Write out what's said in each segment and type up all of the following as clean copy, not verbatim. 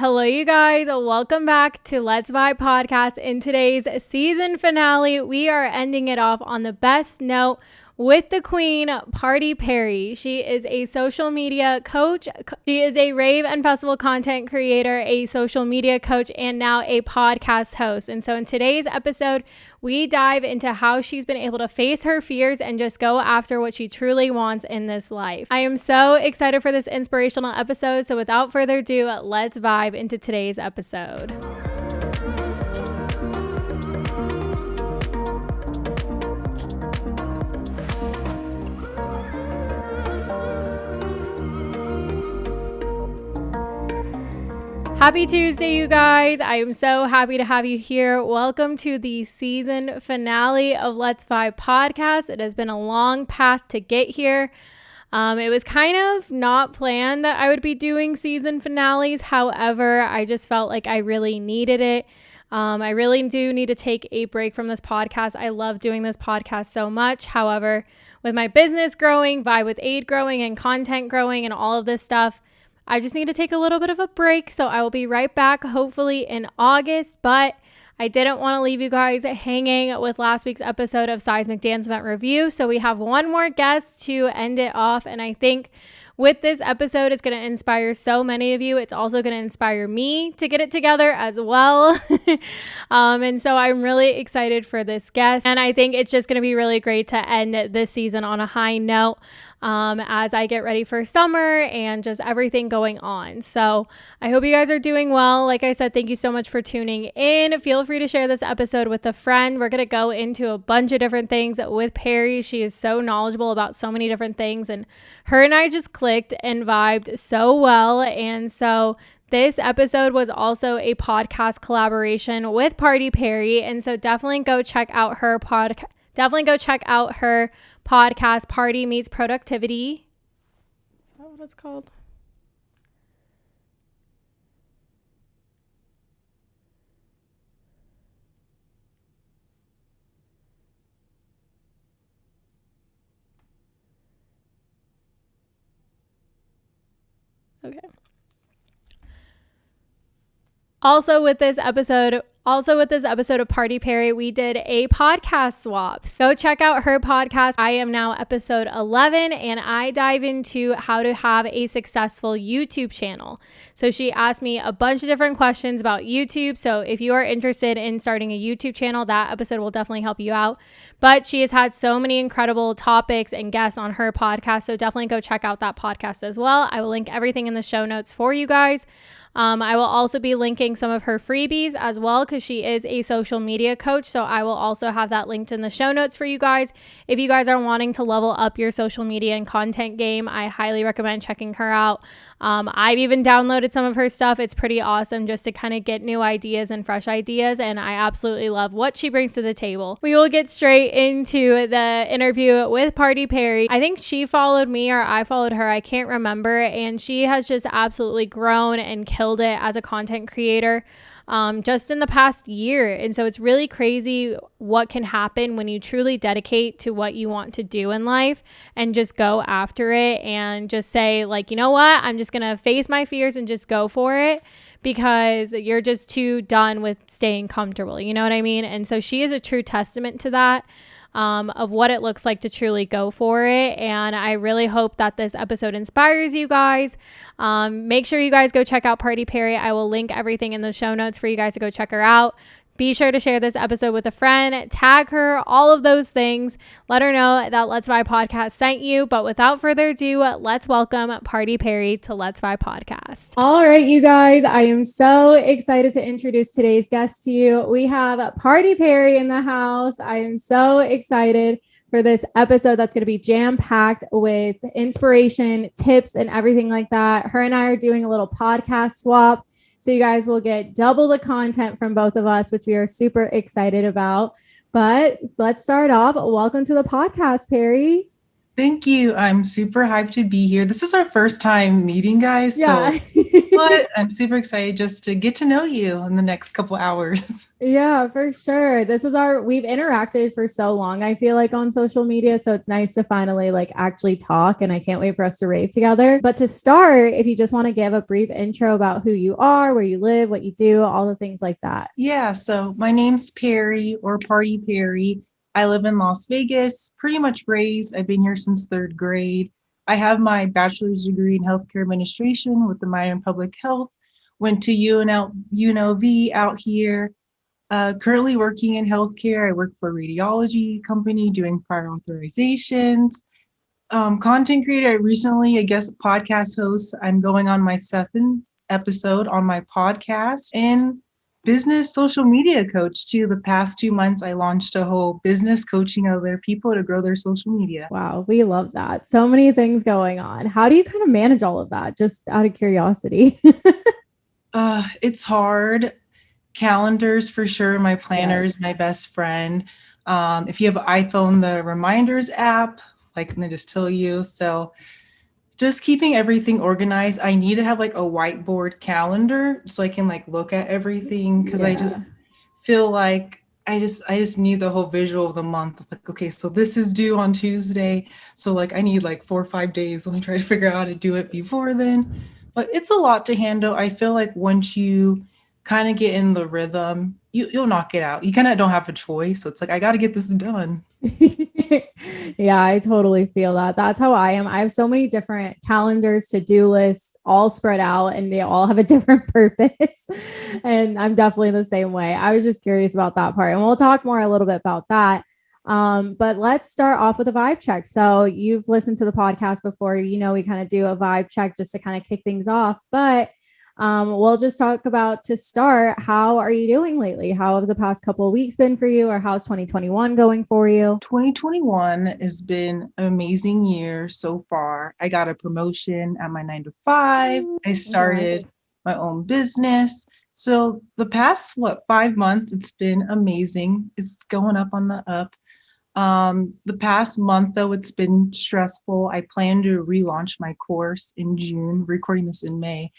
Hello, you guys. Welcome back to Let's Vibe Podcast. In today's season finale, we are ending it off on the best note with the queen, Perryy. She is a social media coach. She is a rave and festival content creator, a social media coach, and now a podcast host. And so in today's episode, we dive into how she's been able to face her fears and just go after what she truly wants in this life. I am so excited for this inspirational episode. So without further ado, let's vibe into today's episode. Happy Tuesday, you guys. I am so happy to have you here. Welcome to the season finale of Let's Vibe Podcast. It has been a long path to get here. It was kind of not planned that I would be doing season finales. However, I just felt like I really needed it. I really do need to take a break from this podcast. I love doing this podcast so much. However, with my business growing, Vibe with Aid growing, and content growing, and all of this stuff, I just need to take a little bit of a break. So I will be right back, hopefully in August. But I didn't want to leave you guys hanging with last week's episode of Seismic Dance Event Review. So we have one more guest to end it off. And I think with this episode, it's going to inspire so many of you. It's also going to inspire me to get it together as well. And so I'm really excited for this guest. And I think it's just going to be really great to end this season on a high note. As I get ready for summer and just everything going on. So I hope you guys are doing well. Like I said, thank you so much for tuning in. Feel free to share this episode with a friend. We're going to go into a bunch of different things with Perryy. She is so knowledgeable about so many different things, and her and I just clicked and vibed so well. And so this episode was also a podcast collaboration with Perryy. And so definitely go check out her podcast. Perryy Meets Productivity. Is that what it's called? Okay. Also with this episode of Perryy, we did a podcast swap. So check out her podcast. I am now episode 11, and I dive into how to have a successful YouTube channel. So she asked me a bunch of different questions about YouTube. So if you are interested in starting a YouTube channel, that episode will definitely help you out. But she has had so many incredible topics and guests on her podcast. So definitely go check out that podcast as well. I will link everything in the show notes for you guys. I will also be linking some of her freebies as well, because she is a social media coach. So I will also have that linked in the show notes for you guys. If you guys are wanting to level up your social media and content game, I highly recommend checking her out. I've even downloaded some of her stuff. It's pretty awesome just to kind of get new ideas and fresh ideas. And I absolutely love what she brings to the table. We will get straight into the interview with Perryy. I think she followed me or I followed her. I can't remember. And she has just absolutely grown and killed it as a content creator just in the past year. And so it's really crazy what can happen when you truly dedicate to what you want to do in life and just go after it and just say, like, you know what, I'm just going to face my fears and just go for it, because you're just too done with staying comfortable. You know what I mean? And so she is a true testament to that. Of what it looks like to truly go for it. And I really hope that this episode inspires you guys. Make sure you guys go check out Perryy. I will link everything in the show notes for you guys to go check her out. Be sure to share this episode with a friend, tag her, all of those things. Let her know that Let's Vibe Podcast sent you. But without further ado, let's welcome Perryy to Let's Vibe Podcast. All right, you guys, I am so excited to introduce today's guest to you. We have Perryy in the house. I am so excited for this episode that's going to be jam-packed with inspiration, tips, and everything like that. Her and I are doing a little podcast swap. So you guys will get double the content from both of us, which we are super excited about. But let's start off. Welcome to the podcast, Perryy. Thank you. I'm super hyped to be here. This is our first time meeting, guys. Yeah. So, but I'm super excited just to get to know you in the next couple hours. Yeah, for sure. We've interacted for so long, I feel like on social media. So it's nice to finally like actually talk. And I can't wait for us to rave together. But to start, if you just want to give a brief intro about who you are, where you live, what you do, all the things like that. Yeah, so my name's Perry or Party Perry. I live in Las Vegas, pretty much raised. I've been here since third grade. I have my bachelor's degree in healthcare administration with the minor in public health. Went to UNLV out here. Currently working in healthcare. I work for a radiology company doing prior authorizations. Content creator. I recently, I guess, podcast host. I'm going on my seventh episode on my podcast and business social media coach too. The past 2 months, I launched a whole business coaching other people to grow their social media. Wow, we love that. So many things going on. How do you kind of manage all of that? Just out of curiosity. It's hard. Calendars for sure. My planner is Yes. my best friend. If you have an iPhone, the reminders app, like they just tell you. So just keeping everything organized. I need to have like a whiteboard calendar so I can like look at everything because I Yeah. just feel like I just need the whole visual of the month. Like, okay, so this is due on Tuesday. So like I need like 4 or 5 days. Let me try to figure out how to do it before then. But it's a lot to handle. I feel like once you kind of get in the rhythm, you'll knock it out. You kind of don't have a choice. So it's like I got to get this done. Yeah, I totally feel that. That's how I am. I have so many different calendars, to-do lists, all spread out, and they all have a different purpose. And I'm definitely the same way. I was just curious about that part. And we'll talk more a little bit about that. But let's start off with a vibe check. So you've listened to the podcast before, we kind of do a vibe check just to kind of kick things off. But we'll just talk about to start. How are you doing lately? How have the past couple of weeks been for you, or how's 2021 going for you? 2021 has been an amazing year so far. I got a promotion at my 9 to 5. I started Congrats. my own business. So the past 5 months, it's been amazing. It's going up on the up. The past month though, it's been stressful. I plan to relaunch my course in June, recording this in May.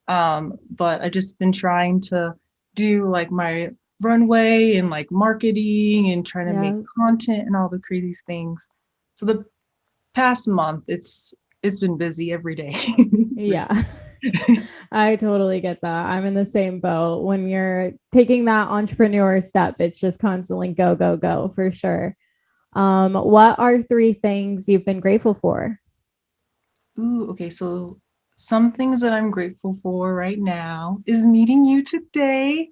But I've just been trying to do like my runway and like marketing and trying to make Yeah. content and all the crazy things. So the past month, it's been busy every day. Yeah. I totally get that. I'm in the same boat. When you're taking that entrepreneur step, it's just constantly go, go, go for sure. What are three things you've been grateful for? Ooh, okay. So some things that I'm grateful for right now is meeting you today.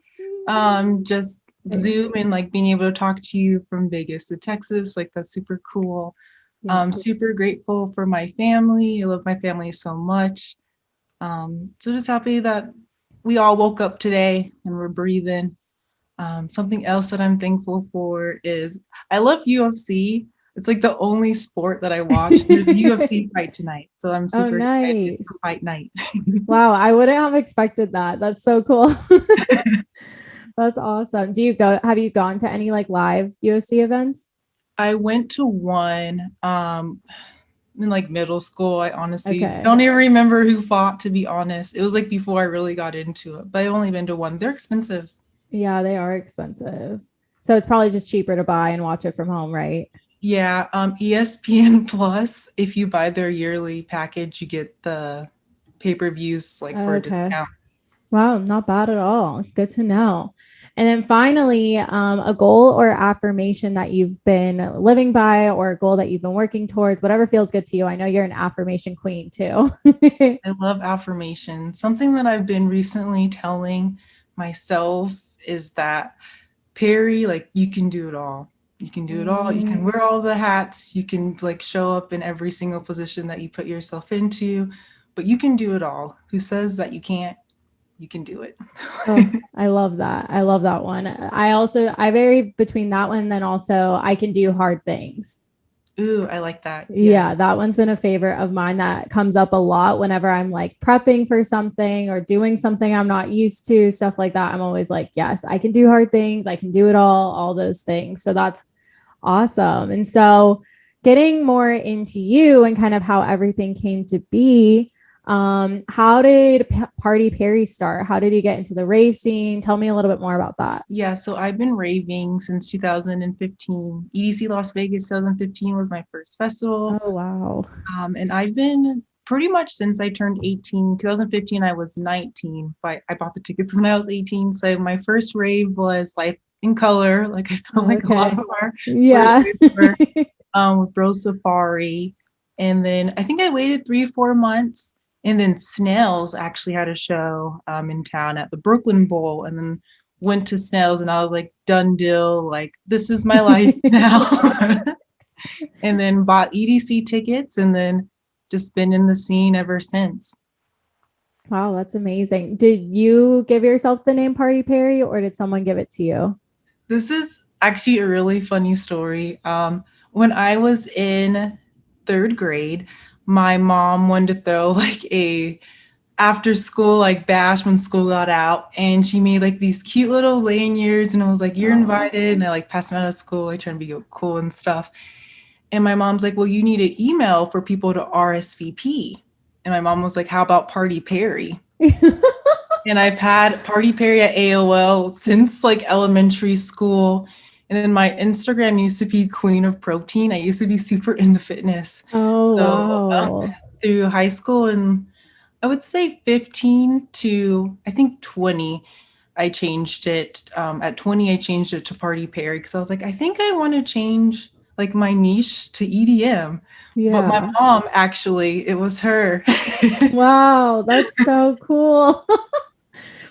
Just Same. Zoom and like being able to talk to you from Vegas to Texas, like that's super cool. Yeah. Super grateful for my family. I love my family so much. So just happy that we all woke up today and we're breathing. Something else that I'm thankful for is I love UFC. It's like the only sport that I watch. There's a UFC fight tonight, so I'm Oh, super excited for nice. fight night. Wow. I wouldn't have expected that. That's so cool. That's awesome. Have you gone to any like live UFC events? I went to one in like middle school. I honestly Okay. don't even remember who fought, to be honest. It was like before I really got into it, but I've only been to one. They're expensive. Yeah, they are expensive. So it's probably just cheaper to buy and watch it from home, right? Yeah, ESPN Plus, if you buy their yearly package, you get the pay-per-views like for a Okay. discount. Wow, not bad at all. Good to know. And then finally, a goal or affirmation that you've been living by, or a goal that you've been working towards, whatever feels good to you. I know you're an affirmation queen too. I love affirmation. Something that I've been recently telling myself is that Perry, like you can do it all. You can do it all. You can Mm, wear all the hats. You can like show up in every single position that you put yourself into, but you can do it all. Who says that you can't? You can do it. oh, I love that. I love that one. I vary between that one and then also I can do hard things. Ooh, I like that. Yeah, Yes. that one's been a favorite of mine that comes up a lot whenever I'm like prepping for something or doing something I'm not used to, stuff like that. I'm always like, yes, I can do hard things. I can do it all those things. So that's awesome. And so getting more into you and kind of how everything came to be, how did Party Perry start? How did you get into the rave scene? Tell me a little bit more about that. Yeah, so I've been raving since 2015. EDC Las Vegas 2015 was my first festival. Oh, wow. And I've been pretty much since I turned 18. 2015, I was 19, but I bought the tickets when I was 18. So my first rave was Life in Color, like I feel like a lot Okay. of our first Yeah. raves were, with Bro Safari. And then I think I waited 3 or 4 months. And then Snails actually had a show in town at the Brooklyn Bowl. And then went to Snails and I was like, done deal. Like, this is my life now. And then bought EDC tickets and then just been in the scene ever since. Wow, that's amazing. Did you give yourself the name Party Perry or did someone give it to you? This is actually a really funny story. When I was in third grade, my mom wanted to throw like a after school like bash when school got out, and she made like these cute little lanyards and it was like, you're Oh. invited, and I like passed them out of school, like trying to be cool and stuff. And my mom's like, well, you need an email for people to RSVP. And my mom was like, how about Party Perry? And I've had Party Perry at AOL since like elementary school. And then my Instagram used to be Queen of Protein. I used to be super into fitness. Oh, So wow. through high school and I would say 15 to I think 20, I changed it. At 20, I changed it to Party Perry because I was like, I think I want to change like my niche to EDM. But my Yeah. mom actually, it was her. Wow, that's so cool.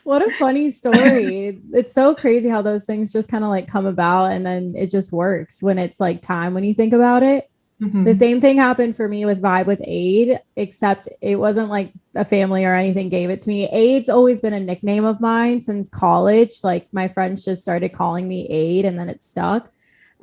What a funny story. It's so crazy how those things just kind of like come about and then it just works when it's like time when you think about it. The Mhm. same thing happened for me with Vibe with Aid, except it wasn't like a family or anything gave it to me. Aid's always been a nickname of mine since college. Like my friends just started calling me Aid and then it stuck.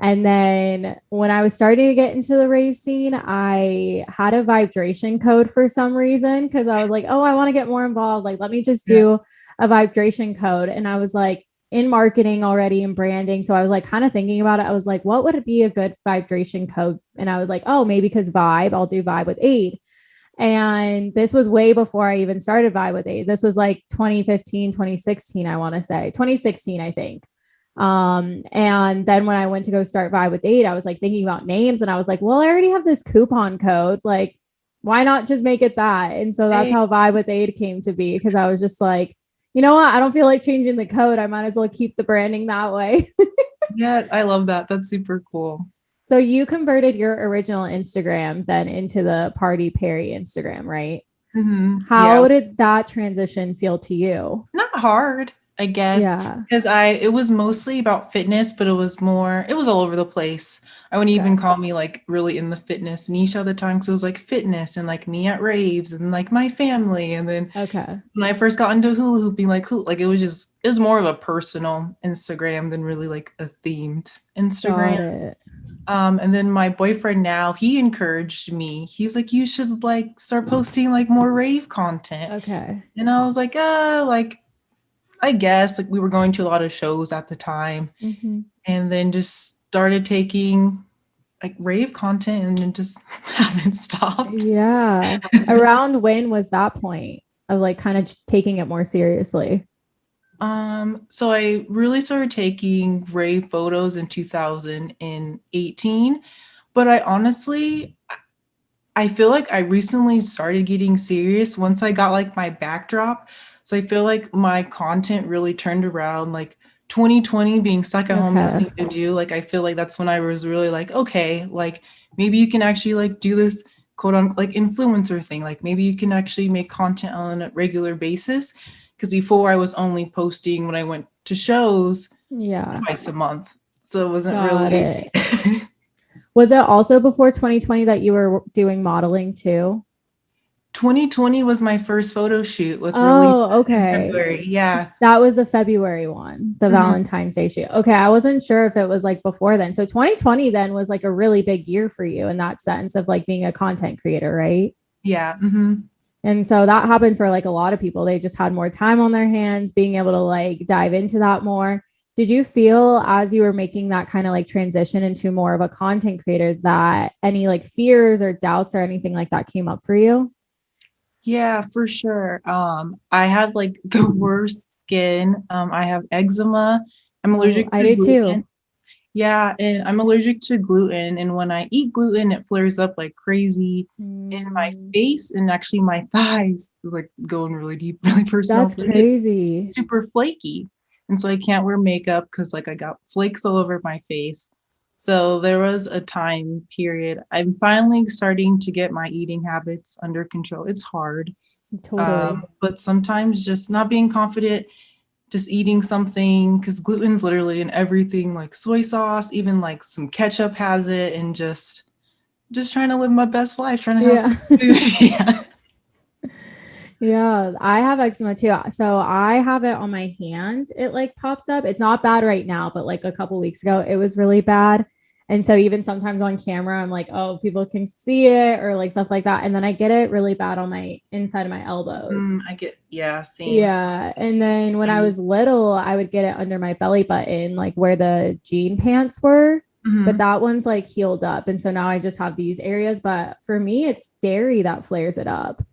And then when I was starting to get into the rave scene, I had a vibration code for some reason because I was like, oh, I want to get more involved. Like, let me just Yeah. do a vibration code. And I was like, in marketing already and branding. So I was like kind of thinking about it. I was like, what would it be a good vibration code? And I was like, oh, maybe because Vibe, I'll do Vibe with Aid. And this was way before I even started Vibe with Aid. This was like 2015, 2016, I want to say 2016, I think. And then when I went to go start Vibe with Aid, I was like thinking about names and I was like, well, I already have this coupon code. Like, why not just make it that? And so that's Hey, how Vibe with Aid came to be because I was just like, you know what? I don't feel like changing the code. I might as well keep the branding that way. yeah, I love that. That's super cool. So you converted your original Instagram then into the Party Perry Instagram, right? Yeah, How did that transition feel to you? not hard, I guess, Yeah. because it was mostly about fitness, but it was all over the place. I wouldn't even Okay. call me like really in the fitness niche all the time because it was like fitness and like me at raves and like my family. And then Okay. when I first got into hula hooping, like it was more of a personal Instagram than really like a themed Instagram. Got it. And then my boyfriend now, he encouraged me. He was like, you should like start posting like more rave content. Okay. And I was like, I guess like we were going to a lot of shows at the time Mm-hmm. and then just started taking like rave content and then just haven't stopped. Yeah. Around when was that point of like kind of taking it more seriously? So I really started taking rave photos in 2018, but I feel like I recently started getting serious once I got like my backdrop. So I feel like my content really turned around like 2020 being stuck at home, Okay. nothing to do. Like I feel like that's when I was really like, okay, like maybe you can actually like do this quote unquote like influencer thing. Like maybe you can actually make content on a regular basis. Because before I was only posting when I went to shows Yeah. twice a month. So it wasn't Got really it. Was it also before 2020 that you were doing modeling too? 2020 was my first photo shoot with release Oh, in okay. February. Yeah. That was the February one, the Mhm. Valentine's Day shoot. Okay, I wasn't sure if it was like before then. So 2020 then was like a really big year for you in that sense of like being a content creator, right? Yeah. Hmm. And so that happened for like a lot of people. They just had more time on their hands, being able to like dive into that more. Did you feel as you were making that kind of like transition into more of a content creator that any like fears or doubts or anything like that came up for you? Yeah, for sure. I have like the worst skin. I have eczema. I'm Oh, allergic I to do gluten. too. Yeah, and I'm allergic to gluten. And when I eat gluten, it flares up like crazy in my Mm, face and actually my thighs, like going really deep, really personal, that's but it's crazy. super flaky. And so I can't wear makeup because like I got flakes all over my face. So there was a time period. I'm finally starting to get my eating habits under control. It's hard, Totally. but sometimes just not being confident, just eating something because gluten's literally in everything, like soy sauce, even like some ketchup has it, and just trying to live my best life, trying to have Yeah. some food. Yeah. Yeah, I have eczema too. So I have it on my hand. It like pops up. It's not bad right now, but like a couple weeks ago, it was really bad. And so even sometimes on camera, I'm like, oh, people can see it or like stuff like that. And then I get it really bad on my inside of my elbows. I get, yeah, same. Yeah. And then when I And was little, I would get it under my belly button, like where the jean pants were. But mhm. that one's like healed up. And so now I just have these areas. But for me, it's dairy that flares it up.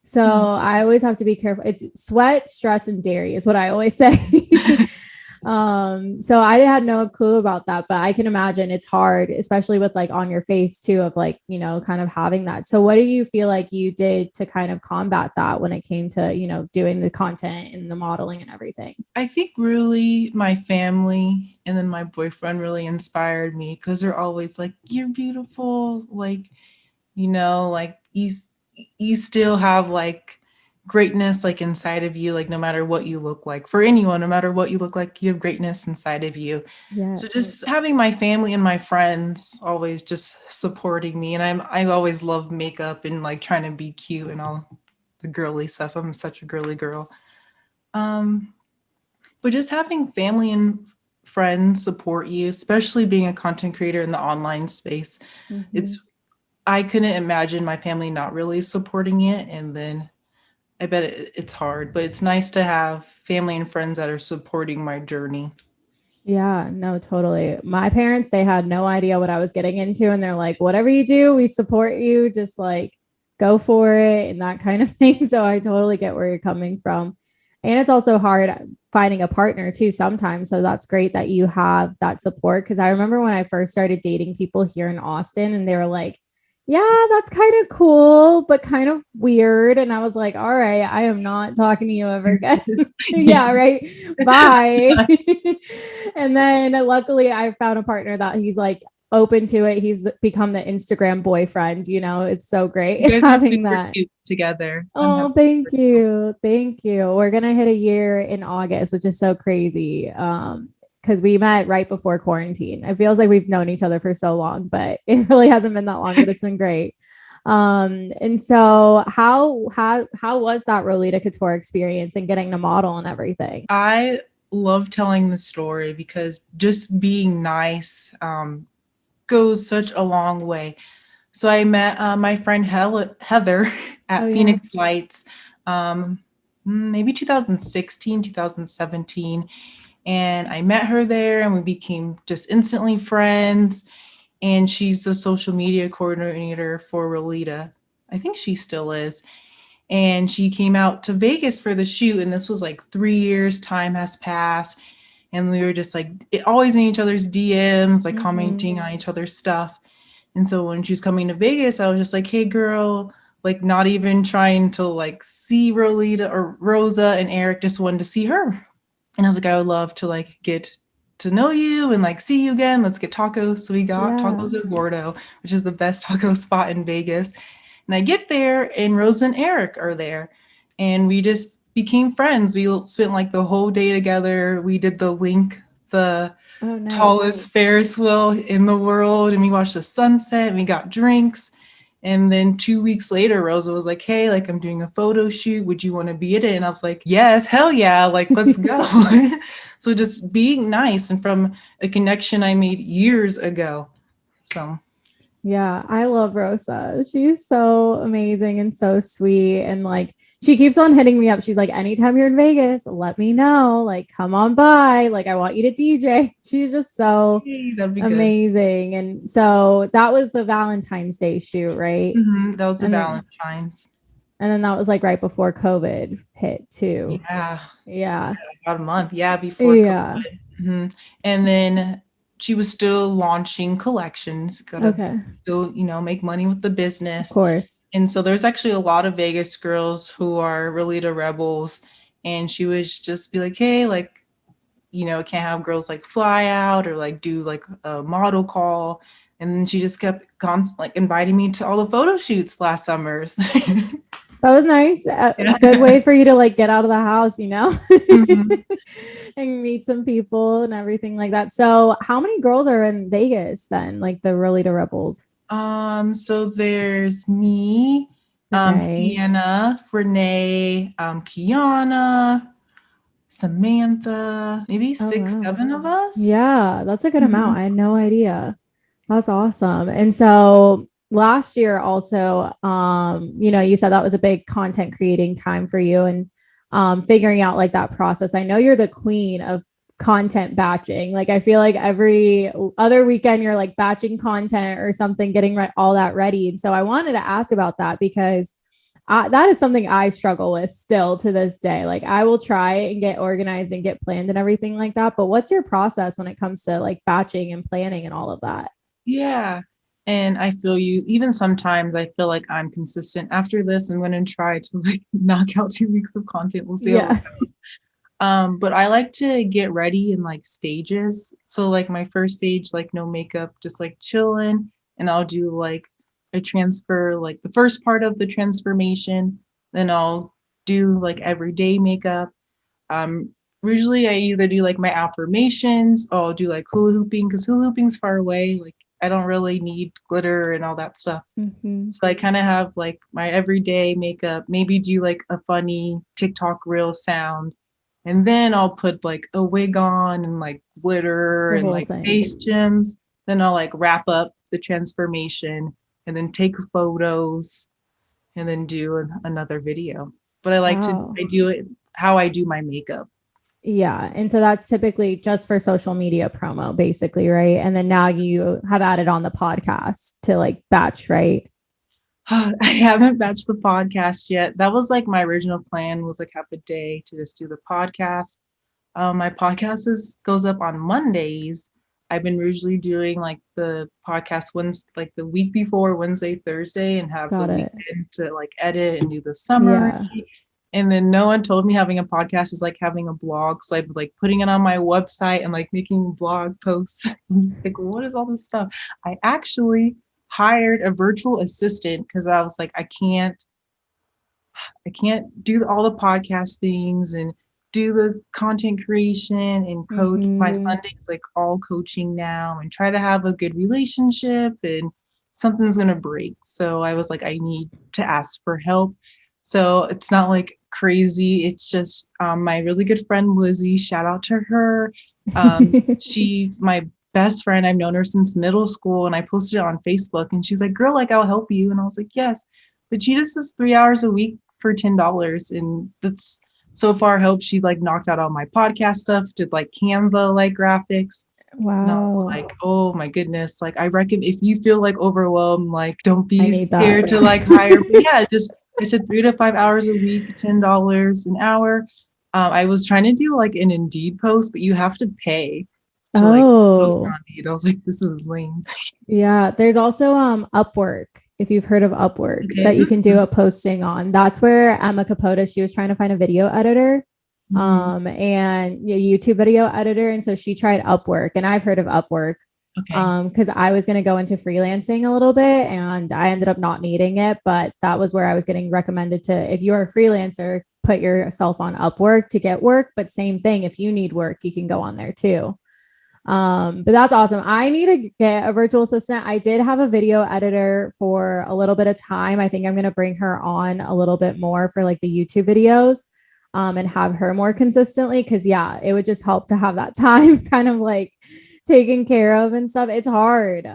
So I always have to be careful. It's sweat, stress, and dairy is what I always say. So I had no clue about that, but I can imagine it's hard, especially with like on your face too, of like, kind of having that. So what do you feel like you did to kind of combat that when it came to, doing the content and the modeling and everything? I think really my family and then my boyfriend really inspired me because they're always like, "You're beautiful," like like you still have like greatness like inside of you, like no matter what you look like. For anyone, no matter what you look like, you have greatness inside of you. So Yes. just having my family and my friends always just supporting me, and I always love makeup and like trying to be cute and all the girly stuff. I'm such a girly girl. Um but just having family and friends support you, especially being a content creator in the online space, Mm-hmm. it's I couldn't imagine my family not really supporting it. And then I bet it's hard, but it's nice to have family and friends that are supporting my journey. Yeah, no, totally. My parents, they had no idea what I was getting into. And they're like, whatever you do, we support you. Just like go for it and that kind of thing. So I totally get where you're coming from. And it's also hard finding a partner too sometimes. So that's great that you have that support. Cause I remember when I first started dating people here in Austin and they were like, yeah, that's kind of cool, but kind of weird. And I was like, all right, I am not talking to you ever again. Yeah. Yeah, right. Bye. And then luckily I found a partner that he's like open to it. He's become the Instagram boyfriend. It's so You great guys look having super that. cute together. I'm Oh, happy thank for you. you. Thank you. We're gonna hit a year in August, which is so crazy. Because we met right before quarantine. It feels like we've known each other for so long, but it really hasn't been that long, but it's been great. And so how was that Rolita Couture experience and getting to model and everything? I love telling the story because just being nice goes such a long way. So I met my friend Heather Oh at yeah. Phoenix Lights, maybe 2016, 2017. And I met her there and we became just instantly friends. And she's the social media coordinator for Rolita. I think she still is. And she came out to Vegas for the shoot. And this was like 3 years, time has passed. And we were just like always in each other's DMs, like Mm-hmm. commenting on each other's stuff. And so when she was coming to Vegas, I was just like, hey, girl, like not even trying to like see Rolita or Rosa and Eric, just wanted to see her. And I was like, I would love to like get to know you and like see you again. Let's get tacos. So we got Yeah. Tacos El Gordo, which is the best taco spot in Vegas. And I get there and Rosa and Eric are there. And we just became friends. We spent like the whole day together. We did the link, the Oh, nice. tallest Ferris wheel in the world, and we watched the sunset and we got drinks. And then 2 weeks later, Rosa was like, hey, like I'm doing a photo shoot. Would you want to be in it? And I was like, yes, hell yeah, like let's go. So just being nice and from a connection I made years ago. So Yeah, I love Rosa. She's so amazing and so sweet. And like, she keeps on hitting me up. She's like, anytime you're in Vegas, let me know. Like, come on by. Like, I want you to DJ. She's just so Hey, that'd be good. amazing. And so that was the Valentine's Day shoot, right? That was the And then, Valentine's. and then that was like right before COVID hit too. Yeah, Yeah. about a month. Yeah, before Yeah. COVID. And then she was still launching collections. Gotta Okay. still, make money with the Of business. course. And so there's actually a lot of Vegas girls who are really the rebels. And she would just be like, hey, like, can't have girls like fly out or like do like a model call. And then she just kept like inviting me to all the photo shoots last summers. That was nice. A Yeah. good way for you to like get out of the house, Mhm. and meet some people and everything like that. So, how many girls are in Vegas then? Like the Rolita Rebels? So there's me, Okay. Hannah, Renee, Kiana, Samantha, maybe Oh, six, wow. seven of us. Yeah, that's a good amount. Mhm. I had no idea. That's awesome. And so last year also, you said that was a big content creating time for you and figuring out like that process. I know you're the queen of content batching. Like I feel like every other weekend you're like batching content or something, getting all that ready. And so I wanted to ask about that because that is something I struggle with still to this day. Like I will try and get organized and get planned and everything like that. But what's your process when it comes to like batching and planning and all of that? Yeah. And I feel you. Even sometimes I feel like I'm consistent. After this, I'm going to try to like knock out 2 weeks of content. We'll see how Yeah. it goes. But I like to get ready in like stages. So like my first stage, like no makeup, just like chilling. And I'll do like a transfer, like the first part of the transformation. Then I'll do like everyday makeup. Um, Usually I either do like my affirmations or I'll do like hula hooping because hula hooping's far away. Like I don't really need glitter and all that stuff. Mm-hmm. So I kind of have like my everyday makeup, maybe do like a funny TikTok reel sound. And then I'll put like a wig on and like glitter The and whole like thing. face gems. Then I'll like wrap up the transformation and then take photos and then do another video. But Wow. I do it how I do my makeup. Yeah. And so that's typically just for social media promo, basically, right? And then now you have added on the podcast to like batch, right? I haven't batched the podcast yet. That was like my original plan was like have a day to just do the podcast. My podcast goes up on Mondays. I've been usually doing like the podcast ones like the week before Wednesday, Thursday, and have the Got it. weekend to like edit and do the summary. Yeah. And then no one told me having a podcast is like having a blog. So I've like putting it on my website and like making blog posts. I'm just like, well, what is all this stuff? I actually hired a virtual assistant because I was like, I can't do all the podcast things and do the content creation and coach. My Mm-hmm. Sunday's like all coaching now and try to have a good relationship and something's gonna break. So I was like, I need to ask for help. So it's not like crazy. It's just my really good friend Lizzie. Shout out to her. She's my best friend. I've known her since middle school, and I posted it on Facebook. And she's like, "Girl, like I'll help you." And I was like, "Yes." But she just does 3 hours a week for $10, and that's so far helped. She like knocked out all my podcast stuff, did like Canva like graphics. And I was Wow. like, oh my goodness. Like I reckon if you feel like overwhelmed, like don't I be need that. scared to like hire. But yeah, just I said 3 to 5 hours a week, $10 an hour. I was trying to do like an Indeed post, but you have to pay to like post Oh, on Indeed. I was like, this is lame. yeah. There's also Upwork, if you've heard of Upwork, Okay. that you can do a posting on. That's where Emma Capote, she was trying to find a video editor, Mm-hmm. and a YouTube video editor. And so she tried Upwork, and I've heard of Upwork. Okay. Because I was going to go into freelancing a little bit and I ended up not needing it, but that was where I was getting recommended to, if you're a freelancer, put yourself on Upwork to get work. But same thing, if you need work, you can go on there too. But that's awesome. I need to get a virtual assistant. I did have a video editor for a little bit of time. I think I'm going to bring her on a little bit more for like the YouTube videos, and have her more consistently. Cause yeah, it would just help to have that time kind of like taken care of and stuff. It's hard.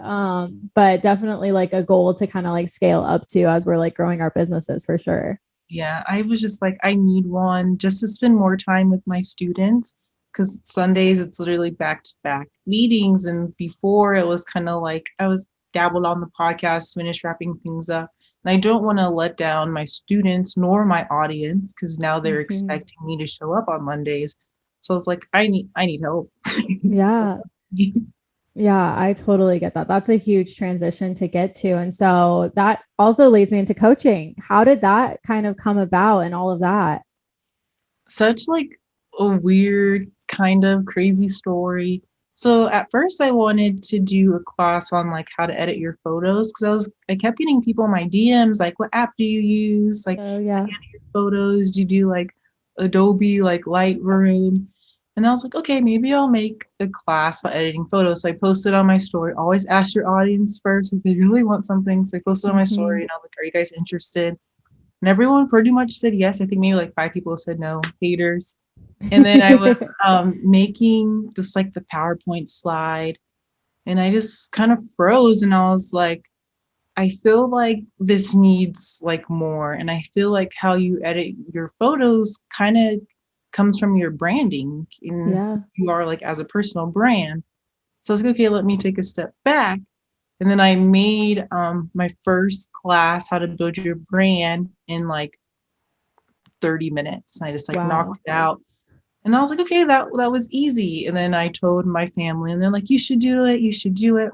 But definitely like a goal to kind of like scale up to as we're like growing our businesses for sure. Yeah, I was just like, I need one just to spend more time with my students because Sundays it's literally back to back meetings. And before it was kind of like I was dabbled on the podcast, finished wrapping things up. And I don't want to let down my students nor my audience because now they're Mhm. expecting me to show up on Mondays. So I was like, I need help. So, Yeah. Yeah, I totally get that. That's a huge transition to get to. And so that also leads me into coaching. How did that kind of come about and all of that? such like a weird kind of crazy story. So at first I wanted to do a class on like how to edit your photos because I kept getting people in my DMs like what app do you use? Like Oh, how do yeah. you edit your photos? Do you do like Adobe like Lightroom? And I was like, okay, maybe I'll make a class about editing photos. So I posted on my story. Always ask your audience first if they really want something. So I posted on my story Hmm. and I was like, are you guys interested? And everyone pretty much said yes. I think maybe like 5 people said no, haters. And then I was making just like the PowerPoint slide and I just kind of froze and I was like, I feel like this needs like more. And I feel like how you edit your photos kind of comes from your branding and Yeah. you are like as a personal brand. So I was like, okay, let me take a step back. And then I made my first class, how to build your brand in like 30 minutes. I just like knocked Wow. it out. And I was like, okay, that was easy. And then I told my family, and they're like, you should do it, you should do it.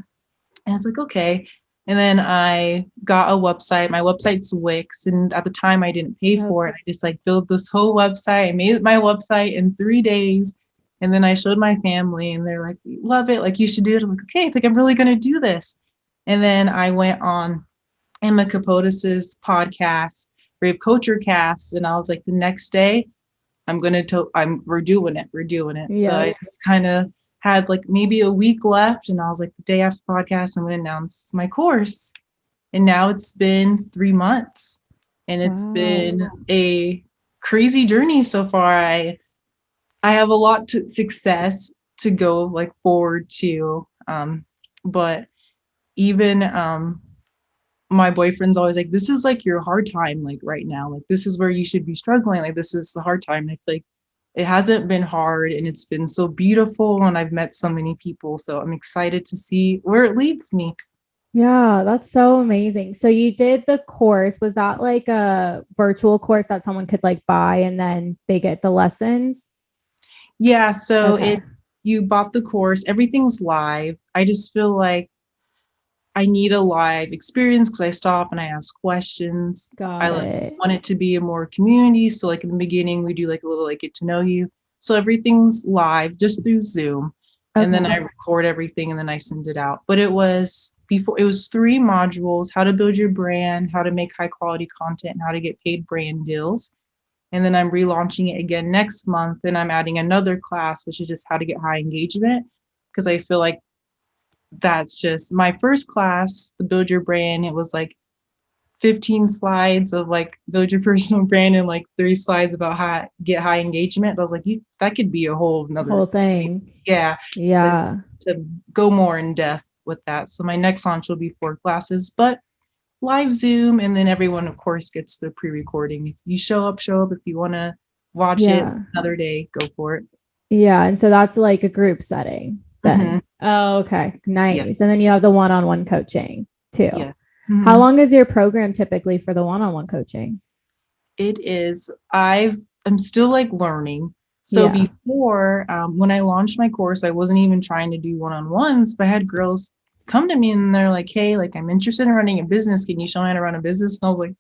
And I was like, okay. And then I got a website. My website's Wix, and at the time I didn't pay Yep. for it. I just like built this whole website. I made my website in 3 days, and then I showed my family, and they're like, we love it. Like you should do it. I was like, okay, I think I'm really gonna do this. And then I went on Emma Capotas's podcast, Rave Culture Cast, and I was like, the next day we're doing it. We're doing it. So Yeah. I just kind of had like maybe a week left and I was like, the day after podcast, I'm going to announce my course. And now it's been 3 months and it's Wow. been a crazy journey so far. I have a lot to success to go like forward to. But even my boyfriend's always like, this is like your hard time, like right now. Like this is where you should be struggling. Like this is the hard time. I feel like it hasn't been hard and it's been so beautiful and I've met so many people. So I'm excited to see where it leads me. Yeah, that's so amazing. So you did the course. Was that like a virtual course that someone could like buy and then they get the lessons? Yeah, so it Okay. you bought the course, everything's live. I just feel like I need a live experience because I stop and I ask questions. I Got like it. want it to be a more community. So like in the beginning, we do like a little like get to know you. So everything's live just through Zoom. And then I Okay. record everything and then I send it out. But it was 3 modules: how to build your brand, how to make high quality content, and how to get paid brand deals. And then I'm relaunching it again next month. And I'm adding another class, which is just how to get high engagement. Because I feel like that's just my first class, the build your brand. It was like 15 slides of like build your personal brand and like 3 slides about how to get high engagement. I was like, that could be a whole another, Whole thing. yeah. So I Yeah. to go more in depth with that. So my next launch will be 4 classes, but live Zoom, and then everyone of course gets the pre-recording. If you show up, show up. If you want to watch it Yeah. another day, go for it. Yeah. And so that's like a group setting Hmm. then. Oh, okay. Yeah, Nice. And then you have the one-on-one coaching too. yeah. How Hmm. long is your program typically for the one-on-one coaching? It is. I'm still like learning. So Yeah. before, when I launched my course, I wasn't even trying to do one-on-ones, but I had girls come to me and they're like, "Hey, like I'm interested in running a business. Can you show me how to run a business?" And I was like,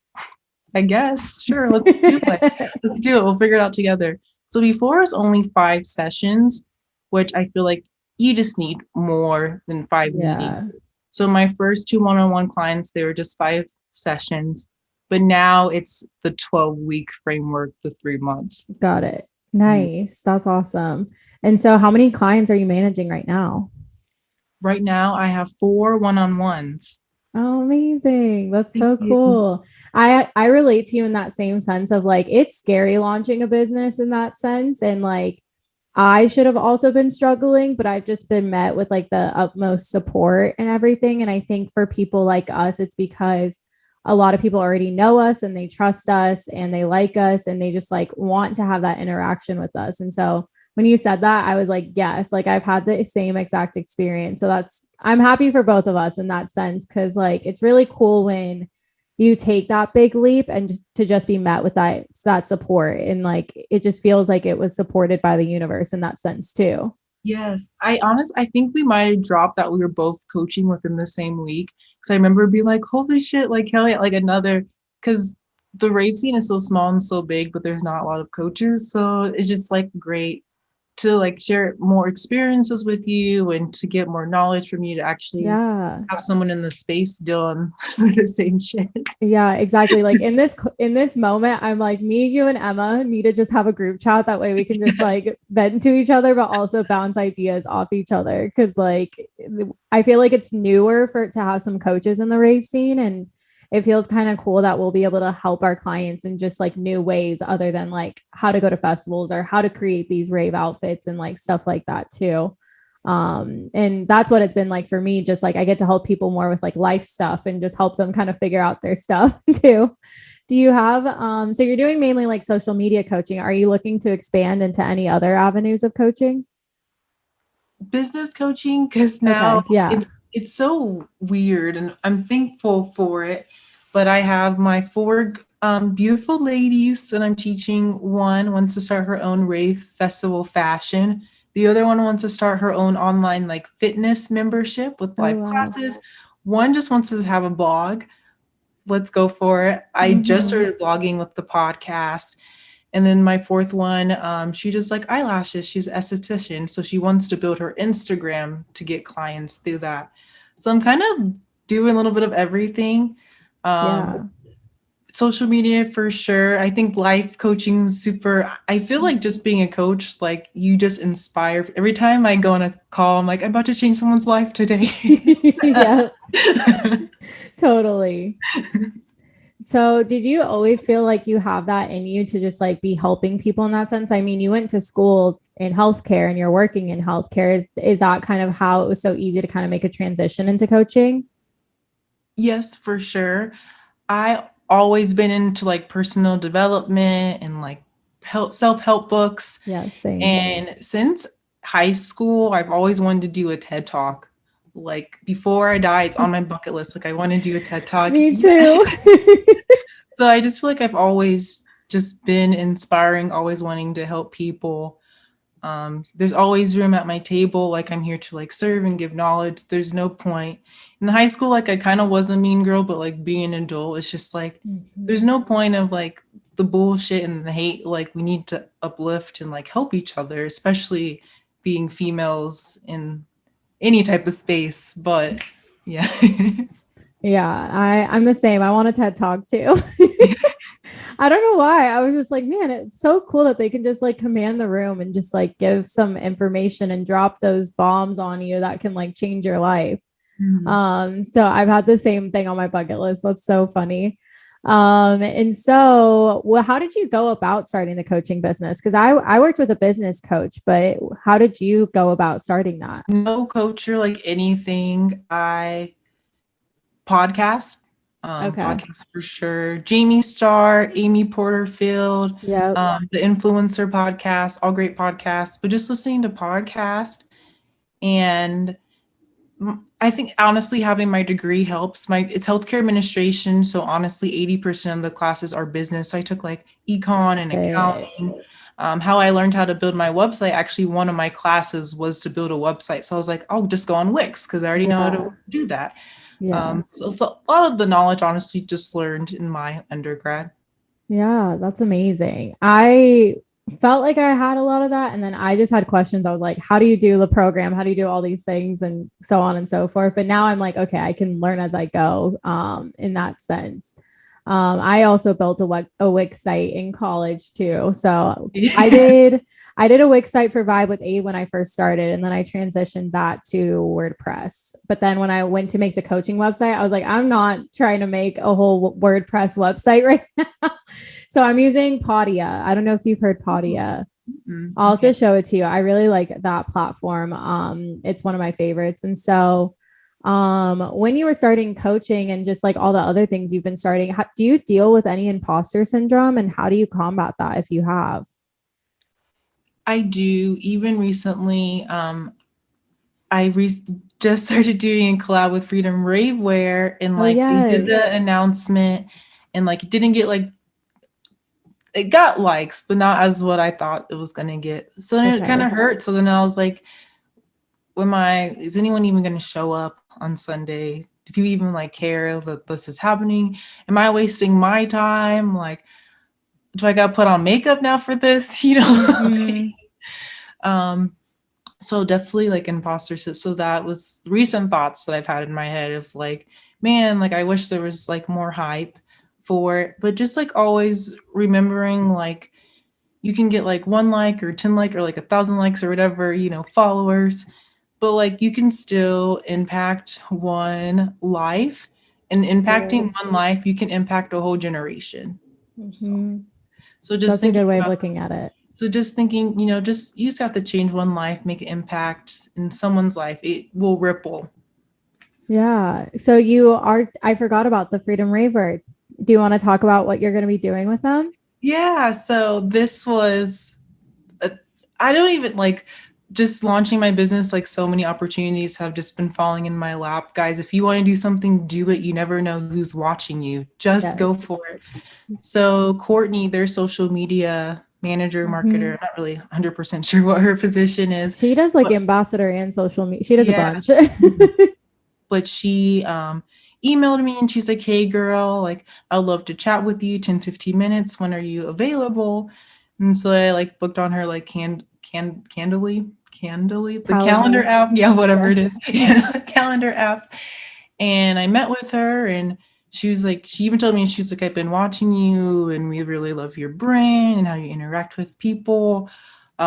"I guess, sure, let's do it. Let's do it. We'll figure it out together." So before it was only 5 sessions, which I feel like you just need more than 5 meetings. Yeah. So my first 2 one-on-one clients, they were just 5 sessions, but now it's the 12-week framework, the 3 months. Got it. Mhm. Nice. That's awesome. And so how many clients are you managing right now? Right now, I have 4 one-on-ones. Oh, amazing. That's Thank so you. cool. I relate to you in that same sense of like it's scary launching a business in that sense and like I should have also been struggling, but I've just been met with like the utmost support and everything. And I think for people like us, it's because a lot of people already know us and they trust us and they like us and they just like want to have that interaction with us. And so when you said that, I was like, yes, like I've had the same exact experience. So I'm happy for both of us in that sense. Cause like it's really cool when you take that big leap and to just be met with that support, and like it just feels like it was supported by the universe in that sense too. Yes, I think we might have dropped that we were both coaching within the same week. Because I remember being like, holy shit, like hell yeah, like another, because the rave scene is so small and so big, but there's not a lot of coaches. So it's just like great to like share more experiences with you and to get more knowledge from you to actually Yeah. have someone in the space doing the same shit. Yeah, exactly. Like in this moment, I'm like, me, you, and Emma need to just have a group chat. That way we can just Yes. like vent to each other, but also bounce ideas off each other. Cause like I feel like it's newer for it to have some coaches in the rave scene. And it feels kind of cool that we'll be able to help our clients in just like new ways other than like how to go to festivals or how to create these rave outfits and like stuff like that too. And that's what it's been like for me. Just like I get to help people more with like life stuff and just help them kind of figure out their stuff too. Do you have so you're doing mainly like social media coaching? Are you looking to expand into any other avenues of coaching? Business coaching, because now Okay, yeah. it's so weird and I'm thankful for it. But I have my four beautiful ladies that I'm teaching. One wants to start her own rave festival fashion. The other one wants to start her own online like fitness membership with Oh live wow. classes. One just wants to have a blog. Let's go for it. I just Mm-hmm. started blogging with the podcast. And then my fourth one, she does like eyelashes. She's an esthetician. So she wants to build her Instagram to get clients through that. So I'm kind of doing a little bit of everything. Um, Yeah. Social media for sure. I think life coaching is super. I feel like just being a coach, like you just inspire. Every time I go on a call, I'm like, I'm about to change someone's life today. Yeah, totally. So, did you always feel like you have that in you to just like be helping people in that sense? I mean, you went to school in healthcare and you're working in healthcare. Is that kind of how it was so easy to kind of make a transition into coaching? Yes, for sure. I always been into like personal development and like self-help books. Yeah, same. And since high school, I've always wanted to do a TED Talk. Like before I die, it's on my bucket list. Like I want to do a TED Talk. Me Yeah. too. So I just feel like I've always just been inspiring, always wanting to help people. There's always room at my table. Like I'm here to like serve and give knowledge. There's no point in high school. Like I kind of was a mean girl, but like being an adult, it's just like, there's Mhm. no point of like the bullshit and the hate. Like we need to uplift and like help each other, especially being females in any type of space. But yeah. Yeah, I'm the same. I want a TED Talk too. I don't know why. I was just like, man, it's so cool that they can just like command the room and just like give some information and drop those bombs on you that can like change your life. Mhm. So I've had the same thing on my bucket list. That's so funny. And so well, how did you go about starting the coaching business? Because I worked with a business coach, but how did you go about starting that? No coach or like anything. I podcast, Okay. podcast for sure. Jamie Starr, Amy Porterfield, Yep. the influencer podcast, all great podcasts. But just listening to podcast, and I think honestly having my degree helps. It's healthcare administration, so honestly 80% of the classes are business. So I took like econ and It, accounting. How I learned how to build my website, actually one of my classes was to build a website. So I was like, I'll just go on Wix because I already know how yeah. to do that. Yeah. So it's a lot of the knowledge, honestly, just learned in my undergrad. Yeah, that's amazing. I felt like I had a lot of that. And then I just had questions. I was like, how do you do the program? How do you do all these things and so on and so forth? But now I'm like, okay, I can learn as I go in that sense. I also built a Wix site in college too. So I did a Wix site for Vibe with A when I first started, and then I transitioned that to WordPress. But then when I went to make the coaching website, I was like, I'm not trying to make a whole WordPress website right now. So I'm using Podia. I don't know if you've heard Podia. I'll have Okay. to show it to you. I really like that platform. It's one of my favorites. And so, when you were starting coaching and just like all the other things you've been starting, do you deal with any imposter syndrome and how do you combat that if you have? I do. Even recently, I just started doing a collab with Freedom Rave Wear, and Oh, like they did the yes. announcement, and like it didn't get like it got likes, but not as what I thought it was gonna get. So then it kind Okay. of hurt. So then I was like, is anyone even gonna show up on Sunday? If you even like care that this is happening, am I wasting my time? Like, do I gotta put on makeup now for this? Like, Mm-hmm. um, so definitely like imposter. So that was recent thoughts that I've had in my head of like, man, like I wish there was like more hype for it, but just like always remembering like you can get like 1 like or 10 like or like 1,000 likes or whatever, followers, but like you can still impact one life, and impacting True. one life, you can impact a whole generation. So, Mm-hmm. so just That's a thinking good way of about looking at it. so just thinking, just you just have to change one life, make an impact in someone's life. It will ripple. Yeah. So I forgot about the Freedom Raver. Do you want to talk about what you're going to be doing with them? Yeah. So this was, a, I don't even like just launching my business. Like so many opportunities have just been falling in my lap. Guys, if you want to do something, do it. You never know who's watching you. Just go for Yes. it. So Courtney, their social media manager, marketer, Mm-hmm. I'm not really 100% sure what her position is, She does like but ambassador and social media. She does a yeah. bunch. But she emailed me and she's like, hey girl, like I'd love to chat with you 10-15 minutes, when are you available? And so I like booked on her like candly the calendar Calendar. app, yeah, whatever Yeah. it is, calendar app. And I met with her, and she was like, she even told me, she's like, I've been watching you and we really love your brand and how you interact with people.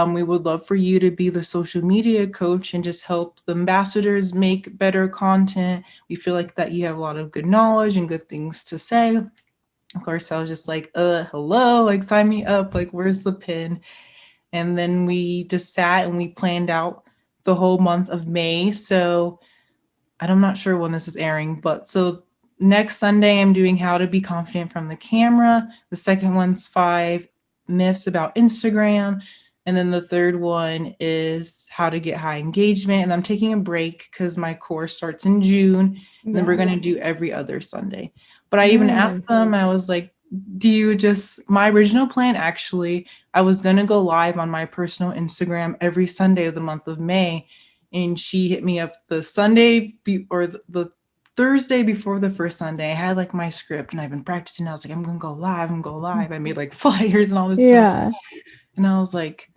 We would love for you to be the social media coach and just help the ambassadors make better content. We feel like that you have a lot of good knowledge and good things to say. Of course, I was just like, hello, like sign me up, like where's the pin? And then we just sat and we planned out the whole month of May. So I'm not sure when this is airing, but so next Sunday I'm doing how to be confident from the camera. The second one's 5 myths about Instagram. And then the third one is how to get high engagement. And I'm taking a break because my course starts in June. And then we're Yeah. going to do every other Sunday. But I even asked Nice. them, I was like, do you just, my original plan actually, I was going to go live on my personal Instagram every Sunday of the month of May, and she hit me up the or the Thursday before the first Sunday. I had like my script and I've been practicing. I was like, I'm gonna go live. I'm gonna go live. I made like flyers and all this stuff. Yeah. And I was like,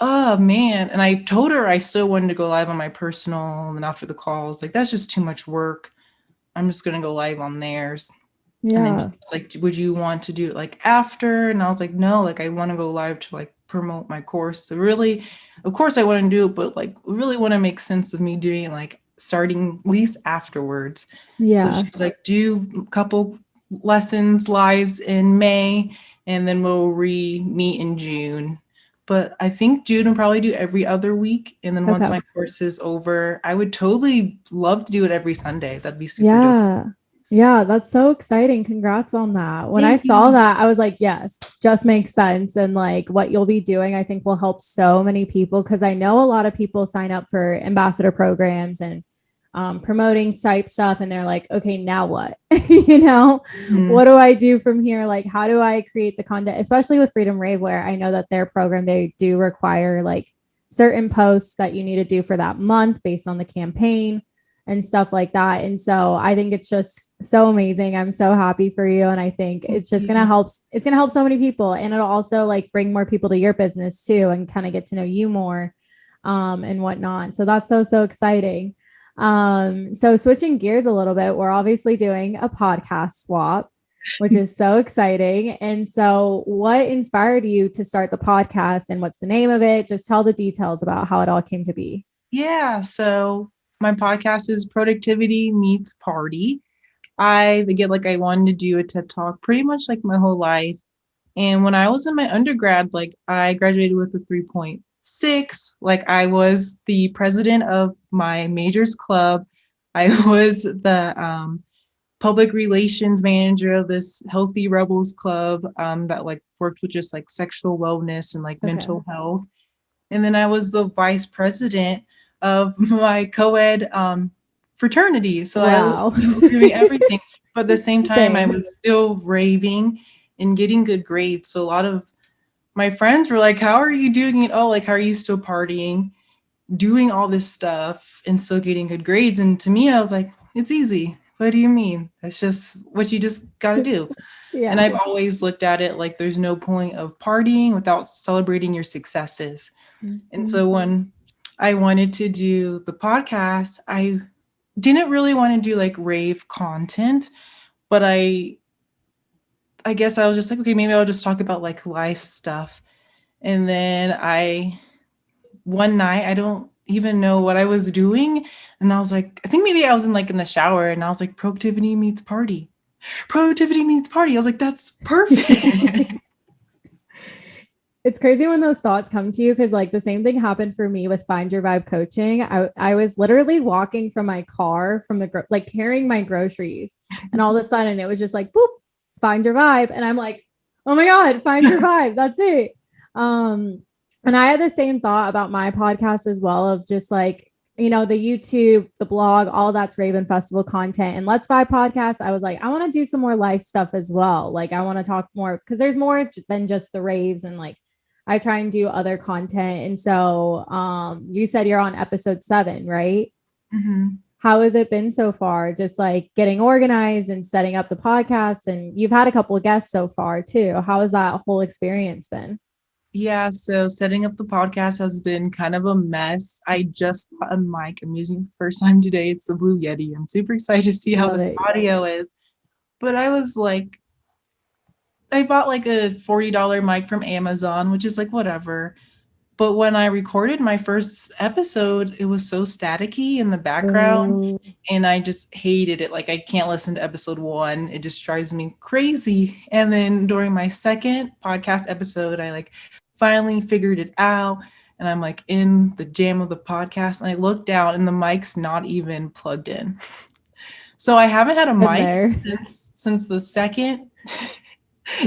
oh man. And I told her I still wanted to go live on my personal. And after the call, I was like, that's just too much work. I'm just gonna go live on theirs. And then Yeah. she was like, would you want to do it like after? And I was like, no, like I want to go live to like promote my course. So really, of course I want to do it, but like really want to make sense of me doing it like starting at least afterwards. So Yeah. she was like, do a couple lessons lives in May, and then we'll meet in June. But I think June will probably do every other week. And then once Okay. my course is over, I would totally love to do it every Sunday. That'd be super dope. Yeah. Yeah, that's so exciting. Congrats on that. When I Thank saw you. that, I was like, yes, just makes sense. And like what you'll be doing, I think will help so many people because I know a lot of people sign up for ambassador programs and promoting type stuff. And they're like, okay, now what? What Mhm. do I do from here? Like, how do I create the content, especially with Freedom Rave, where I know that their program, they do require like certain posts that you need to do for that month based on the campaign and stuff like that. And so I think it's just so amazing. I'm so happy for you. And I think Thank it's just you. it's gonna help so many people. And it'll also like bring more people to your business too and kind of get to know you more and whatnot. So that's so exciting. So switching gears a little bit, we're obviously doing a podcast swap, which is so exciting. And so what inspired you to start the podcast and what's the name of it? Just tell the details about how it all came to be. Yeah, so my podcast is Productivity Meets Party. I get like I wanted to do a TED Talk pretty much like my whole life. And when I was in my undergrad, like I graduated with a 3.6. Like I was the president of my majors club. I was the public relations manager of this Healthy Rebels Club that like worked with just like sexual wellness and like Okay. mental health. And then I was the vice president of my co-ed fraternity. So I Wow. was doing everything. But at the same time, I Same. was still raving and getting good grades. So a lot of my friends were like, how are you doing it? Oh, like, how are you still partying, doing all this stuff and still getting good grades? And to me, I was like, it's easy. What do you mean? That's just what you just got to do. And Yeah. I've always looked at it like there's no point of partying without celebrating your successes. And Mhm. so when I wanted to do the podcast, I didn't really want to do like rave content, but I guess I was just like, okay, maybe I'll just talk about like life stuff. And then one night, I don't even know what I was doing. And I was like, I think maybe I was in the shower and I was like, productivity meets party. Productivity meets party. I was like, that's perfect. It's crazy when those thoughts come to you because like the same thing happened for me with Find Your Vibe coaching. I was literally walking from my car from like carrying my groceries, and all of a sudden it was just like boop, Find Your Vibe, and I'm like, oh my god, Find Your Vibe, that's it. Um, and I had the same thought about my podcast as well of just like the YouTube, the blog, all that's Raven Festival content, and Let's Vibe podcast. I was like, I want to do some more life stuff as well. Like I want to talk more because there's more than just the raves and like I try and do other content. And so you said you're on episode 7, right? Mhm. How has it been so far? Just like getting organized and setting up the podcast. And you've had a couple of guests so far too. How has that whole experience been? Yeah, so setting up the podcast has been kind of a mess. I just bought a mic. I'm using it for the first time today. It's the Blue Yeti. I'm super excited to see how Love this it. audio is. But I was like, I bought like a $40 mic from Amazon, which is like whatever. But when I recorded my first episode, it was so staticky in the background Oh, and I just hated it. Like I can't listen to episode 1. It just drives me crazy. And then during my second podcast episode, I like finally figured it out and I'm like in the jam of the podcast and I look down and the mic's not even plugged in. So I haven't had a been mic there. since the second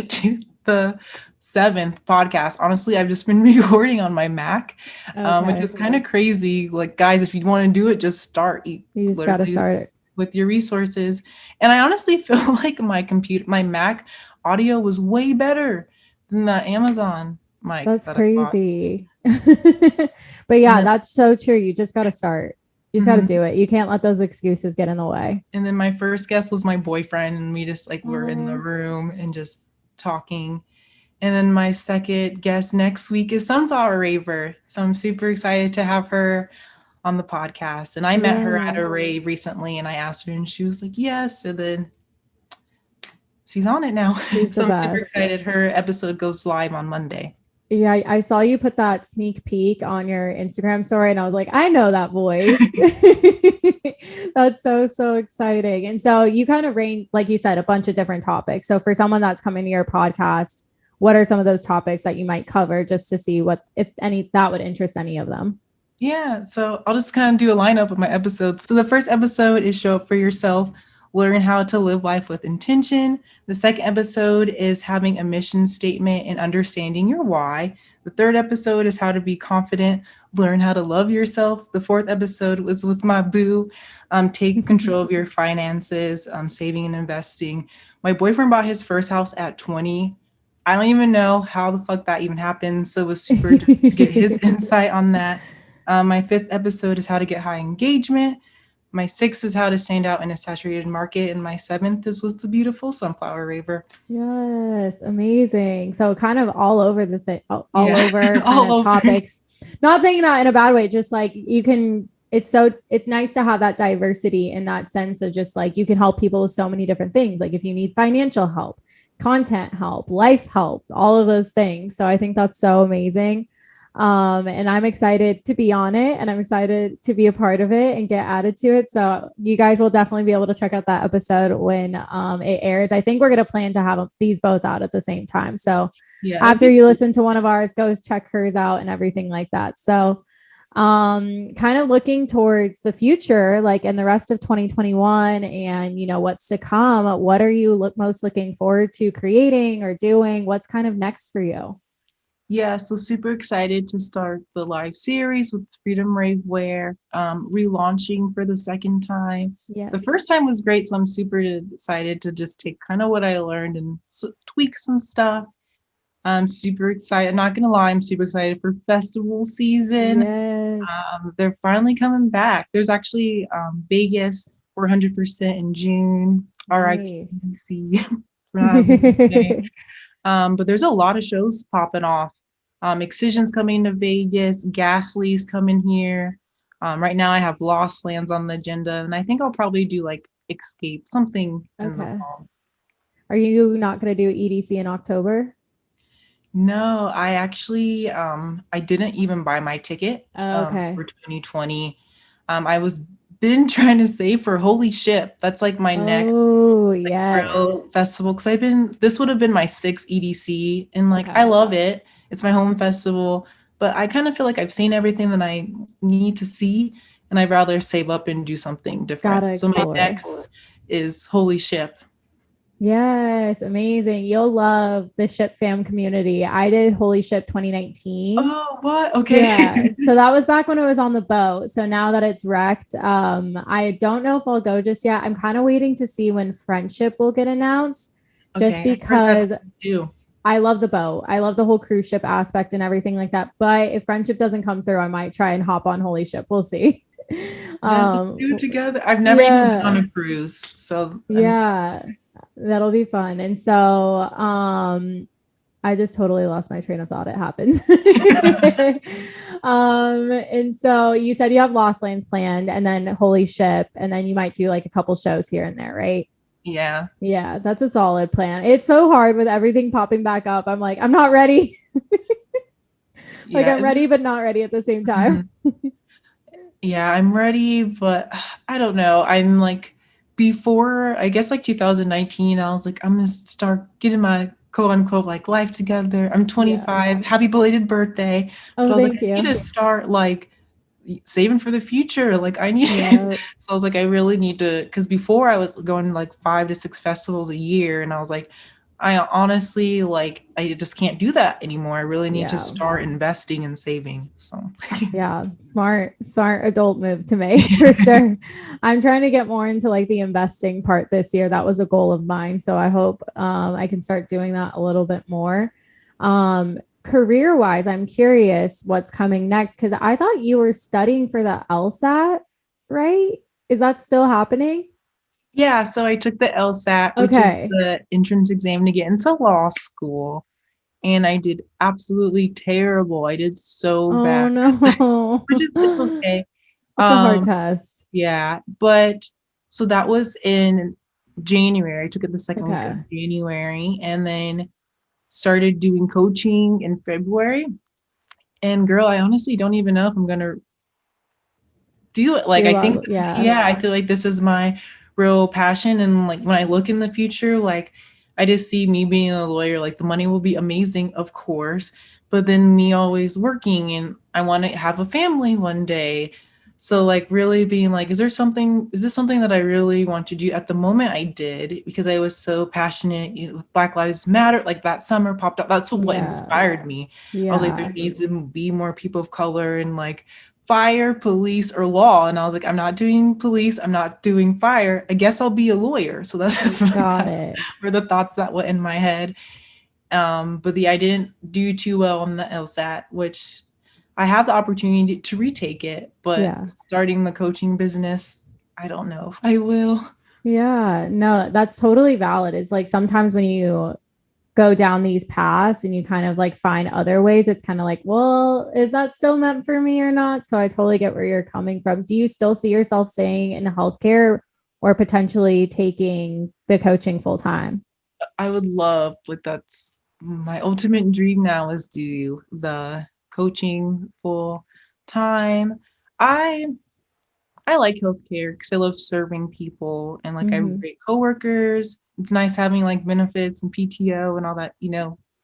to the 7th podcast. Honestly, I've just been recording on my Mac, which Okay. is kind of crazy. Like, guys, if you want to do it, just start. You You just got to literally just start it. with your resources. And I honestly feel like my Mac audio was way better than the Amazon mic That's that I bought. crazy. But And yeah, then, that's so true. You just got to start. You just got to mhm. do it. You can't let those excuses get in the way. And then my first guest was my boyfriend, and we just like were in the Oh, room and just talking. And then my second guest next week is Sunflower Raver. So I'm super excited to have her on the podcast. And I met her at yeah. a rave recently and I asked her and she was like, yes. And then she's on it now. She's the So I'm super best. excited. Her episode goes live on Monday. Yeah, I saw you put that sneak peek on your Instagram story, and I was like, I know that voice. That's so exciting. And so you kind of range, like you said, a bunch of different topics. So for someone that's coming to your podcast, what are some of those topics that you might cover just to see what, if any, that would interest any of them? Yeah, so I'll just kind of do a lineup of my episodes. So the first episode is Show Up for Yourself, learn how to live life with intention. The second episode is having a mission statement and understanding your why. The third episode is how to be confident, learn how to love yourself. The fourth episode was with my boo, take control of your finances, saving and investing. My boyfriend bought his first house at 20. I don't even know how the fuck that even happened. So it was super just to get his insight on that. My fifth episode is how to get high engagement. My sixth is how to stand out in a saturated market. And my seventh is with the beautiful Sunflower Raver. Yes, amazing. So kind of all over the thing, all Yeah, over kind all of over. topics. Not saying that in a bad way, just like you can, it's nice to have that diversity in that sense of just like you can help people with so many different things. Like if you need financial help, content help, life help, all of those things. So I think that's so amazing. And I'm excited to be on it and I'm excited to be a part of it and get added to it. So you guys will definitely be able to check out that episode when it airs. I think we're going to plan to have these both out at the same time. So Yeah, that'd after be you cool. listen to one of ours, go check hers out and everything like that. So kind of looking towards the future, like in the rest of 2021 and, what's to come, what are you most looking forward to creating or doing? What's kind of next for you? Yeah, so super excited to start the live series with Freedom Rave Wear, relaunching for the second time. The Yes. first time was great, so I'm super excited to just take kind of what I learned and tweak some stuff. I'm super excited. I'm not gonna lie, I'm super excited for festival season. Yes. They're finally coming back. There's actually Vegas 400% in June. Nice. RIPC. We're not having a good day. But there's a lot of shows popping off. Excision's coming to Vegas. Ghastly's coming here. Right now I have Lost Lands on the agenda, and I think I'll probably do like Escape, something in the Okay. fall. Are you not going to do EDC in October? No, I actually I didn't even buy my ticket Okay. for 2020. I was been trying to save for Holy Ship. That's like my next Oh, real yes. festival because this would have been my sixth EDC and like I Okay. love it. It's my home festival, but I kind of feel like I've seen everything that I need to see and I'd rather save up and do something Gotta different. So my explore. next is Holy Ship. Yes, amazing. You'll love the Ship Fam community. I did Holy Ship 2019. Oh, what? Okay. Yeah. So that was back when it was on the boat. So now that it's wrecked, I don't know if I'll go just yet. I'm kind of waiting to see when Friendship will get announced, just Okay, I heard that's because too. I love the boat. I love the whole cruise ship aspect and everything like that. But if Friendship doesn't come through, I might try and hop on Holy Ship. We'll see. Yes, let's um, do it together. I've never even been on yeah. a cruise, so I'm Yeah. That'll be fun. And so, I just totally lost my train of thought. It happens. And so you said you have Lost Lands planned and then Holy Ship, and then you might do like a couple shows here and there, right? yeah. Yeah, that's a solid plan. It's so hard with everything popping back up. I'm like, I'm not ready. Like Yeah. I'm ready, but not ready at the same time. Mhm. Yeah, I'm ready, but I don't know. I'm like before, I guess like 2019, I was like, I'm gonna start getting my quote unquote like life together. I'm Yeah. 25. Happy belated birthday. But Oh, I was like, thank I need you. to start like saving for the future. Like I need Yeah. so I was like, I really need to because before I was going like 5 to 6 festivals a year, and I was like, I honestly like I just can't do that anymore. I really need to Yeah. start investing and saving. So Yeah, smart adult move to make for sure. I'm trying to get more into like the investing part this year. That was a goal of mine. So I hope I can start doing that a little bit more. Career wise, I'm curious what's coming next because I thought you were studying for the LSAT, right? Is that still happening? yeah, so I took the LSAT, which is Okay. the entrance exam to get into law school, and I did absolutely terrible. I did so bad, Oh no. which is it's okay. It's a hard Um, test. yeah, but so that was in January. I took it the second week of Okay. January, and then started doing coaching in February. And girl, I honestly don't even know if I'm gonna do it. Like Do I think well. Yeah. yeah, I feel like this is my real passion and like when I look in the future, like I just see me being a lawyer, like the money will be amazing, of course, but then me always working and I want to have a family one day. So like really being like, is this something that I really want to do? At the moment I did because I was so passionate, with Black Lives Matter, like that summer popped up. That's what Yeah. inspired me. I was like, there Yeah. needs to be more people of color and like fire, police, or law. And I was like, I'm not doing police. I'm not doing fire. I guess I'll be a lawyer. So that's Got kind of it. were the thoughts that went in my head. I didn't do too well on the LSAT, which I have the opportunity to retake it. But Yeah. starting the coaching business, I don't know if I will. Yeah. No, that's totally valid. It's like sometimes when you go down these paths and you kind of like find other ways, it's kind of like, well, is that still meant for me or not? So I totally get where you're coming from. Do you still see yourself staying in healthcare or potentially taking the coaching full time? I would love, like, that's my ultimate dream now is do the coaching full time. I I like healthcare because I love serving people and like I have Mm-hmm. great coworkers. It's nice having like benefits and PTO and all that,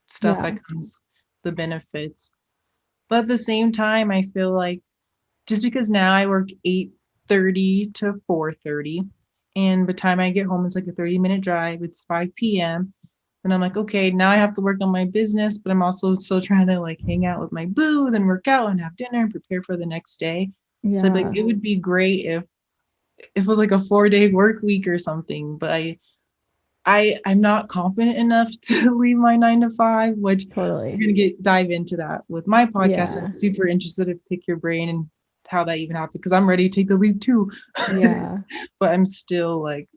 stuff Yeah. that comes the benefits. But at the same time, I feel like just because now I work 8:30 to 4:30, and by the time I get home, it's like a 30-minute drive. It's 5 p.m. And I'm like, okay, now I have to work on my business, but I'm also still trying to like hang out with my boo, then work out and have dinner and prepare for the next day. So like Yeah. it would be great if it was like a 4-day work week or something, but I'm not confident enough to leave my 9 to 5, which we're Totally. gonna dive into that with my podcast. I'm Yeah. super interested to pick your brain and how that even happened because I'm ready to take the leap too. Yeah. But I'm still like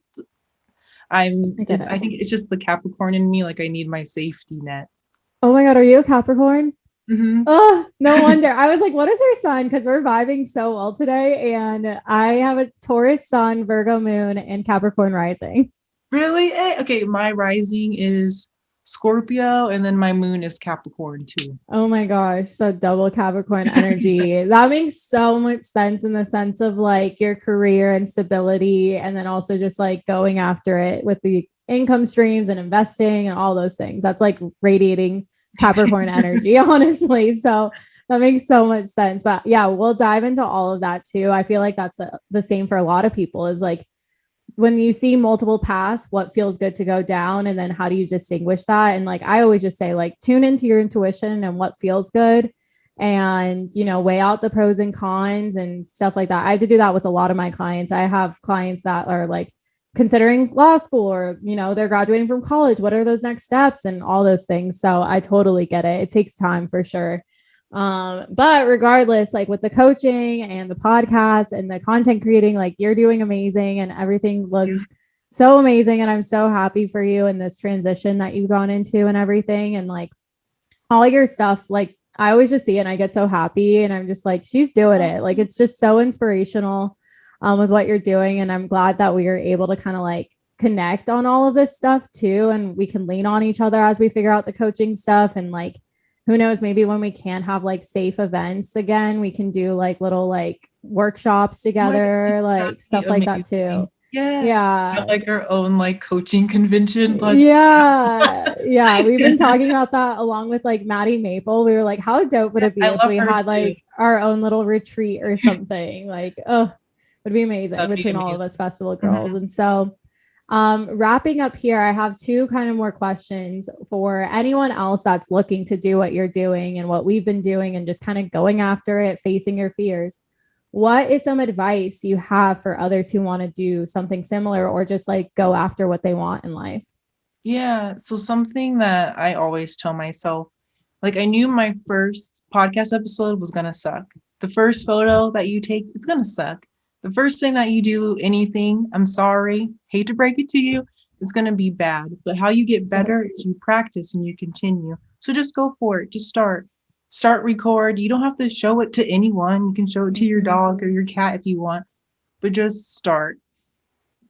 I get it. I think it's just the Capricorn in me. Like I need my safety net. Oh my God, are you a Capricorn? Hmm. Oh, no wonder. I was like, what is her sign? Because we're vibing so well today. And I have a Taurus sun, Virgo moon, and Capricorn rising. Really? Okay, my rising is Scorpio, and then my moon is Capricorn too. Oh my gosh. So double Capricorn energy. That makes so much sense in the sense of like your career and stability. And then also just like going after it with the income streams and investing and all those things. That's like radiating Capricorn energy, honestly. So that makes so much sense. But yeah, we'll dive into all of that too. I feel like that's the same for a lot of people is like when you see multiple paths, what feels good to go down, and then how do you distinguish that? And like I always just say, like tune into your intuition and what feels good, and weigh out the pros and cons and stuff like that. I have to do that with a lot of my clients. I have clients that are like considering law school or they're graduating from college. What are those next steps and all those things? So I totally get it. It takes time for sure. But regardless, like with the coaching and the podcast and the content creating, like you're doing amazing and everything looks so amazing. And I'm so happy for you in this transition that you've gone into and everything. And like all your stuff, like I always just see it and I get so happy and I'm just like, she's doing it. Like it's just so inspirational with what you're doing. And I'm glad that we are able to kind of like connect on all of this stuff too. And we can lean on each other as we figure out the coaching stuff and like who knows, maybe when we can't have like safe events again, we can do like little like workshops together, like stuff like that too. Yes. Have Yeah. like our own like coaching convention. Let's Yeah. Yeah. We've been talking about that along with like Maddie Maple. We were like, how dope would it I be if love we her had too. like our own little retreat or something? Like, oh, would be amazing That'd be between all of amazing. us festival girls. Mhm. And so wrapping up here, I have two kind of more questions for anyone else that's looking to do what you're doing and what we've been doing and just kind of going after it, facing your fears. What is some advice you have for others who want to do something similar or just like go after what they want in life? Yeah. So something that I always tell myself, like I knew my first podcast episode was gonna suck. The first photo that you take, it's gonna suck. The first thing that you do, anything, I'm sorry, hate to break it to you, it's gonna be bad. But how you get Yep. better is you practice and you continue. So just go for it. Just start. Start record. You don't have to show it to anyone. You can show it to your dog or your cat if you want, but just start.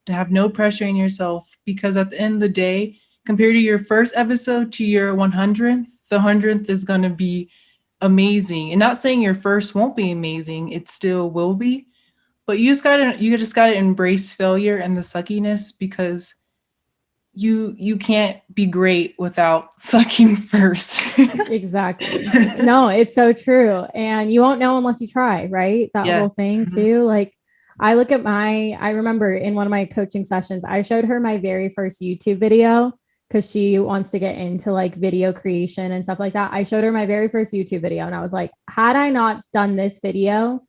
To have no pressure in yourself because at the end of the day, compared to your first episode to your 100th, the 100th is going to be amazing. And not saying your first won't be amazing, it still will be. But you just gotta embrace failure and the suckiness because you can't be great without sucking first. Exactly. No, it's so true. And you won't know unless you try, right? That whole Yes. thing Mhm. too. Like I remember in one of my coaching sessions, I showed her my very first YouTube video because she wants to get into like video creation and stuff like that. I showed her my very first YouTube video and I was like, had I not done this video,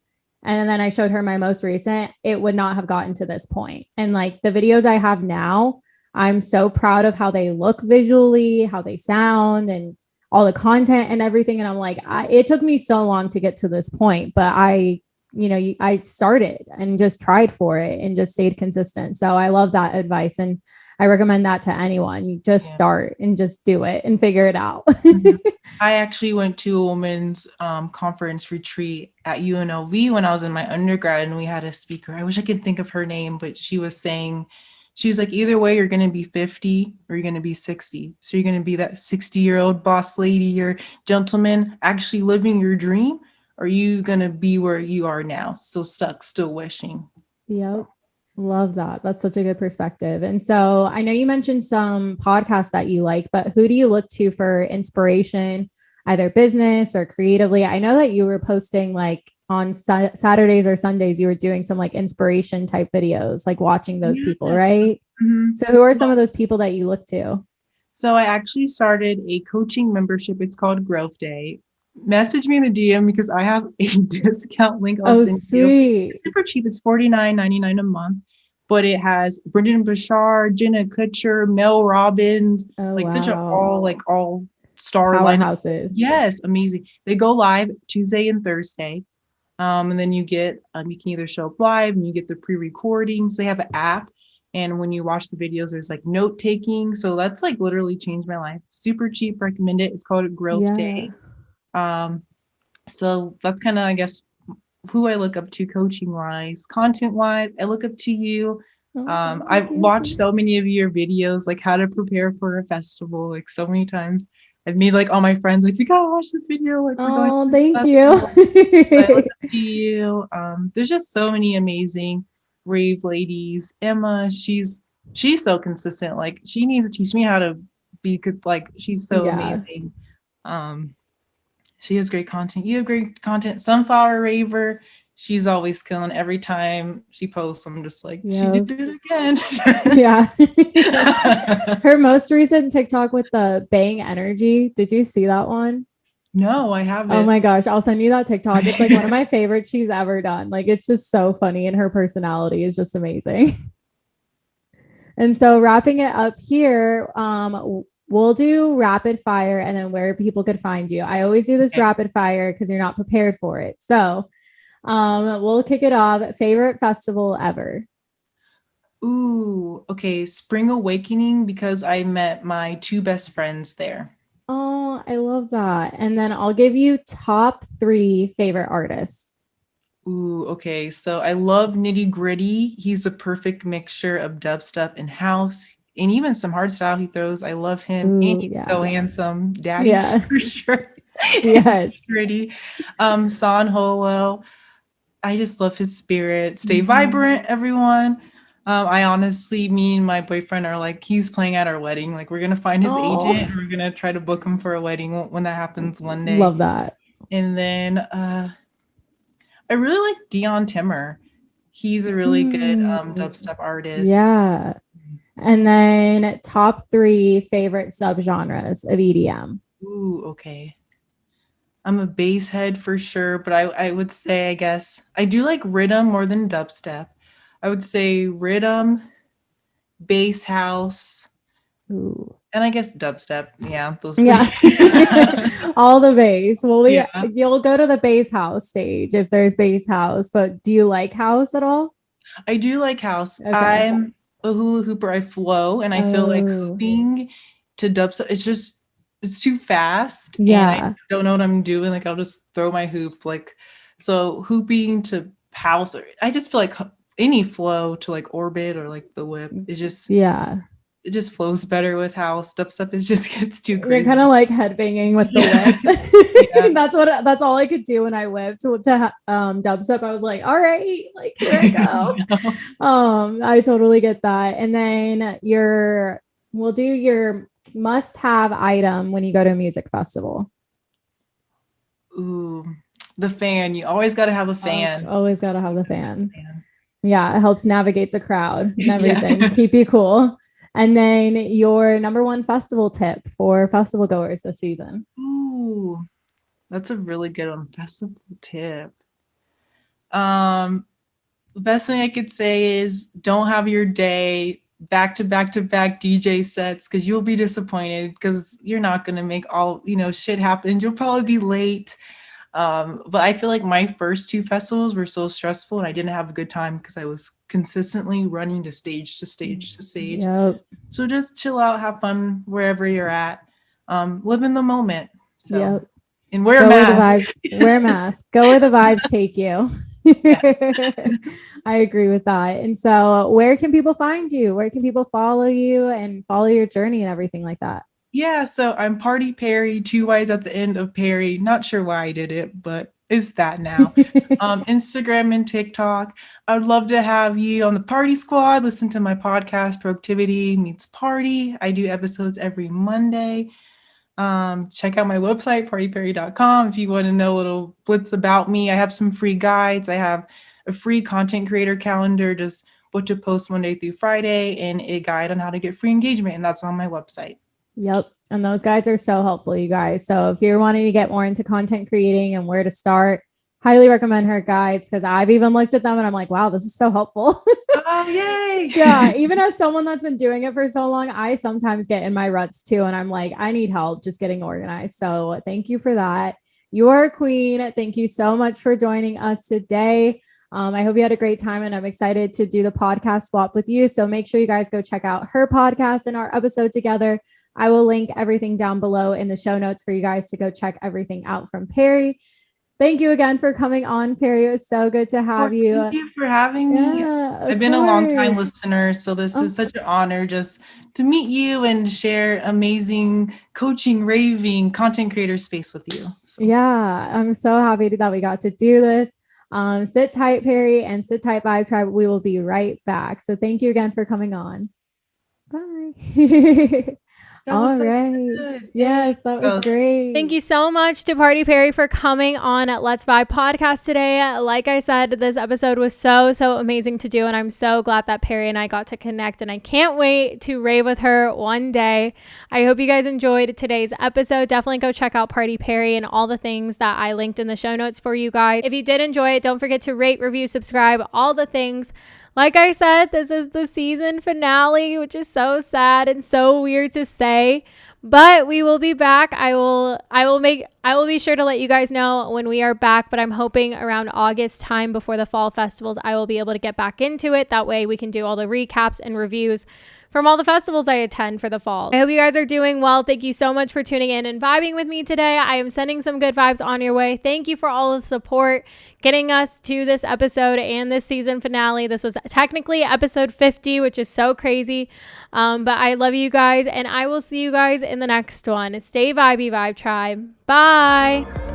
and then I showed her my most recent, it would not have gotten to this point. And like the videos I have now, I'm so proud of how they look visually, how they sound, and all the content and everything. And I'm like, it took me so long to get to this point, but I started and just tried for it and just stayed consistent. So I love that advice. And I recommend that to anyone. You just Yeah. start and just do it and figure it out. Mhm. I actually went to a women's conference retreat at UNLV when I was in my undergrad, and we had a speaker. I wish I could think of her name, but she was saying She's like, either way, you're going to be 50 or you're going to be 60. So you're going to be that 60-year-old boss lady or gentleman actually living your dream, or are you going to be where you are now, still stuck, still wishing? Yep. So, Love that. That's such a good perspective. And so I know you mentioned some podcasts that you like, but who do you look to for inspiration, either business or creatively? I know that you were posting like on Saturdays or Sundays, you were doing some like inspiration type videos, like watching those people, yes. right? Mhm. So who are some of those people that you look to? So I actually started a coaching membership. It's called Growth Day. Message me in the DM because I have a discount link I'll Oh, send you. sweet. It's super cheap. It's $49.99 a month, but it has Brendan Bashar, Jenna Kutcher, Mel Robbins, Oh, like such a wow. all star lineup. Powerhouses. Yes, amazing. They go live Tuesday and Thursday. And then you get you can either show up live and you get the pre-recordings. They have an app, and when you watch the videos, there's like note taking. So that's like literally changed my life. Super cheap, recommend it. It's called Growth Yeah. Day. Um, so that's kind of, I guess, who I look up to coaching wise, content wise. I look up to you. Oh, I've thank you. watched so many of your videos, like how to prepare for a festival, like so many times. I've made like all my friends like, we gotta watch this video, like we're going Oh, to thank this festival. I look you. up to you. There's just so many amazing rave ladies. Emma, she's so consistent. Like she needs to teach me how to be good. Like she's so Yeah. amazing. Um, she has great content. You have great content. Sunflower Raver, she's always killing every time she posts. I'm just like, she Yeah. did it again. Yeah. Her most recent TikTok with the bang energy. Did you see that one? No, I Oh haven't. my gosh, I'll send you that TikTok. It's like one of my favorites she's ever done. Like it's just so funny and her personality is just amazing. And so wrapping it up here, we'll do rapid fire and then where people could find you. I always do this Okay. rapid fire because you're not prepared for it. So we'll kick it off. Favorite festival ever? Ooh, okay. Spring Awakening, because I met my two best friends there. Oh, I love that. And then I'll give you top three favorite artists. Ooh, okay. So I love Nitty Gritty. He's a perfect mixture of dubstep and house, and even some hardstyle he throws. I love him, and Ooh, he's yeah. so handsome, daddy Yeah. for sure. Yes. Gritty. Son Holo. I just love his spirit. Stay Mhm. vibrant, everyone. I honestly, me and my boyfriend are like, he's playing at our wedding. Like, we're gonna find his Oh, agent and we're gonna try to book him for a wedding when that happens one day. love that. And then I really like Dion Timmer. He's a really good Hmm. dubstep artist. Yeah. And then top three favorite subgenres of EDM. Ooh, okay. I'm a bass head for sure, but I would say, I guess I do like rhythm more than dubstep. I would say rhythm, bass house, Ooh. and I guess dubstep. Yeah, those three. Yeah. All the bass. Well, Yeah, you'll go to the bass house stage if there's bass house, but do you like house at all? I do like house. Okay. I'm a hula hooper. I flow, and I feel like Oh, hooping to dubstep, it's too fast, and I yeah. don't know what I'm doing. Like I'll just throw my hoop. Like so, hooping to house. I just feel like any flow to like orbit or like the whip is just Yeah. it just flows better with house. Dubstep is just gets too You're kind of crazy. like headbanging with the Yeah, whip. yeah. That's all I could do when I whipped to dubstep. I was like, all right, like here I go. No. I totally get that. And then we'll do your must have item when you go to a music festival. Ooh, the fan. You always got to have a fan. Always got to have the fan. Fan. Yeah, it helps navigate the crowd and Yeah. everything, keep you cool. And then your number one festival tip for festival goers this season. Ooh, that's a really good one. Festival tip. Um, the best thing I could say is don't have your day back to back to back DJ sets because you'll be disappointed because you're not gonna make all shit happen. You'll probably be late. But I feel like my first two festivals were so stressful and I didn't have a good time because I was consistently running to stage to stage to stage. Yep. So just chill out, have fun wherever you're at. Live in the moment. So Yep. and wear a Go where the mask. vibes, wear a mask. Go where the vibes take you. Yeah. I agree with that. And so where can people find you? Where can people follow you and follow your journey and everything like that? Yeah, so I'm Party Perry, two Y's at the end of Perry. Not sure why I did it, but it's that now. Instagram and TikTok. I would love to have you on the Party Squad. Listen to my podcast, Productivity Meets Party. I do episodes every Monday. Check out my website, partyperry.com, if you want to know a little blitz about me. I have some free guides. I have a free content creator calendar, just what to post Monday through Friday, and a guide on how to get free engagement, and that's on my website. Yep. And those guides are so helpful, you guys. So if you're wanting to get more into content creating and where to start, highly recommend her guides because I've even looked at them and I'm like, wow, this is so helpful. Oh, yay. Yeah. Even as someone that's been doing it for so long, I sometimes get in my ruts too. And I'm like, I need help just getting organized. So thank you for that. You're a queen. Thank you so much for joining us today. I hope you had a great time and I'm excited to do the podcast swap with you. So make sure you guys go check out her podcast and our episode together. I will link everything down below in the show notes for you guys to go check everything out from Perry. Thank you again for coming on, Perry. It was so good to have you. Thank you for having me. Yeah, I've been a long time listener, so this is such an honor just to meet you and share amazing coaching, raving, content creator space with you. So. Yeah, I'm so happy that we got to do this. Sit tight, Perry, and sit tight, Vibe Tribe. We will be right back. So thank you again for coming on. Bye. All right. Good. Yes, that was great. Thank you so much to Party Perry for coming on at Let's Vibe podcast today. Like I said, this episode was so amazing to do, and I'm so glad that Perry and I got to connect, and I can't wait to rave with her one day. I hope you guys enjoyed today's episode. Definitely go check out Party Perry and all the things that I linked in the show notes for you guys. If you did enjoy it, don't forget to rate, review, subscribe, all the things. Like I said, this is the season finale, which is so sad and so weird to say, but we will be back. I will be sure to let you guys know when we are back, but I'm hoping around August time before the fall festivals, I will be able to get back into it. That way we can do all the recaps and reviews from all the festivals I attend for the fall. I hope you guys are doing well. Thank you so much for tuning in and vibing with me today. I am sending some good vibes on your way. Thank you for all the support, getting us to this episode and this season finale. This was technically episode 50, which is so crazy. But I love you guys, and I will see you guys in the next one. Stay vibey, Vibe Tribe. Bye.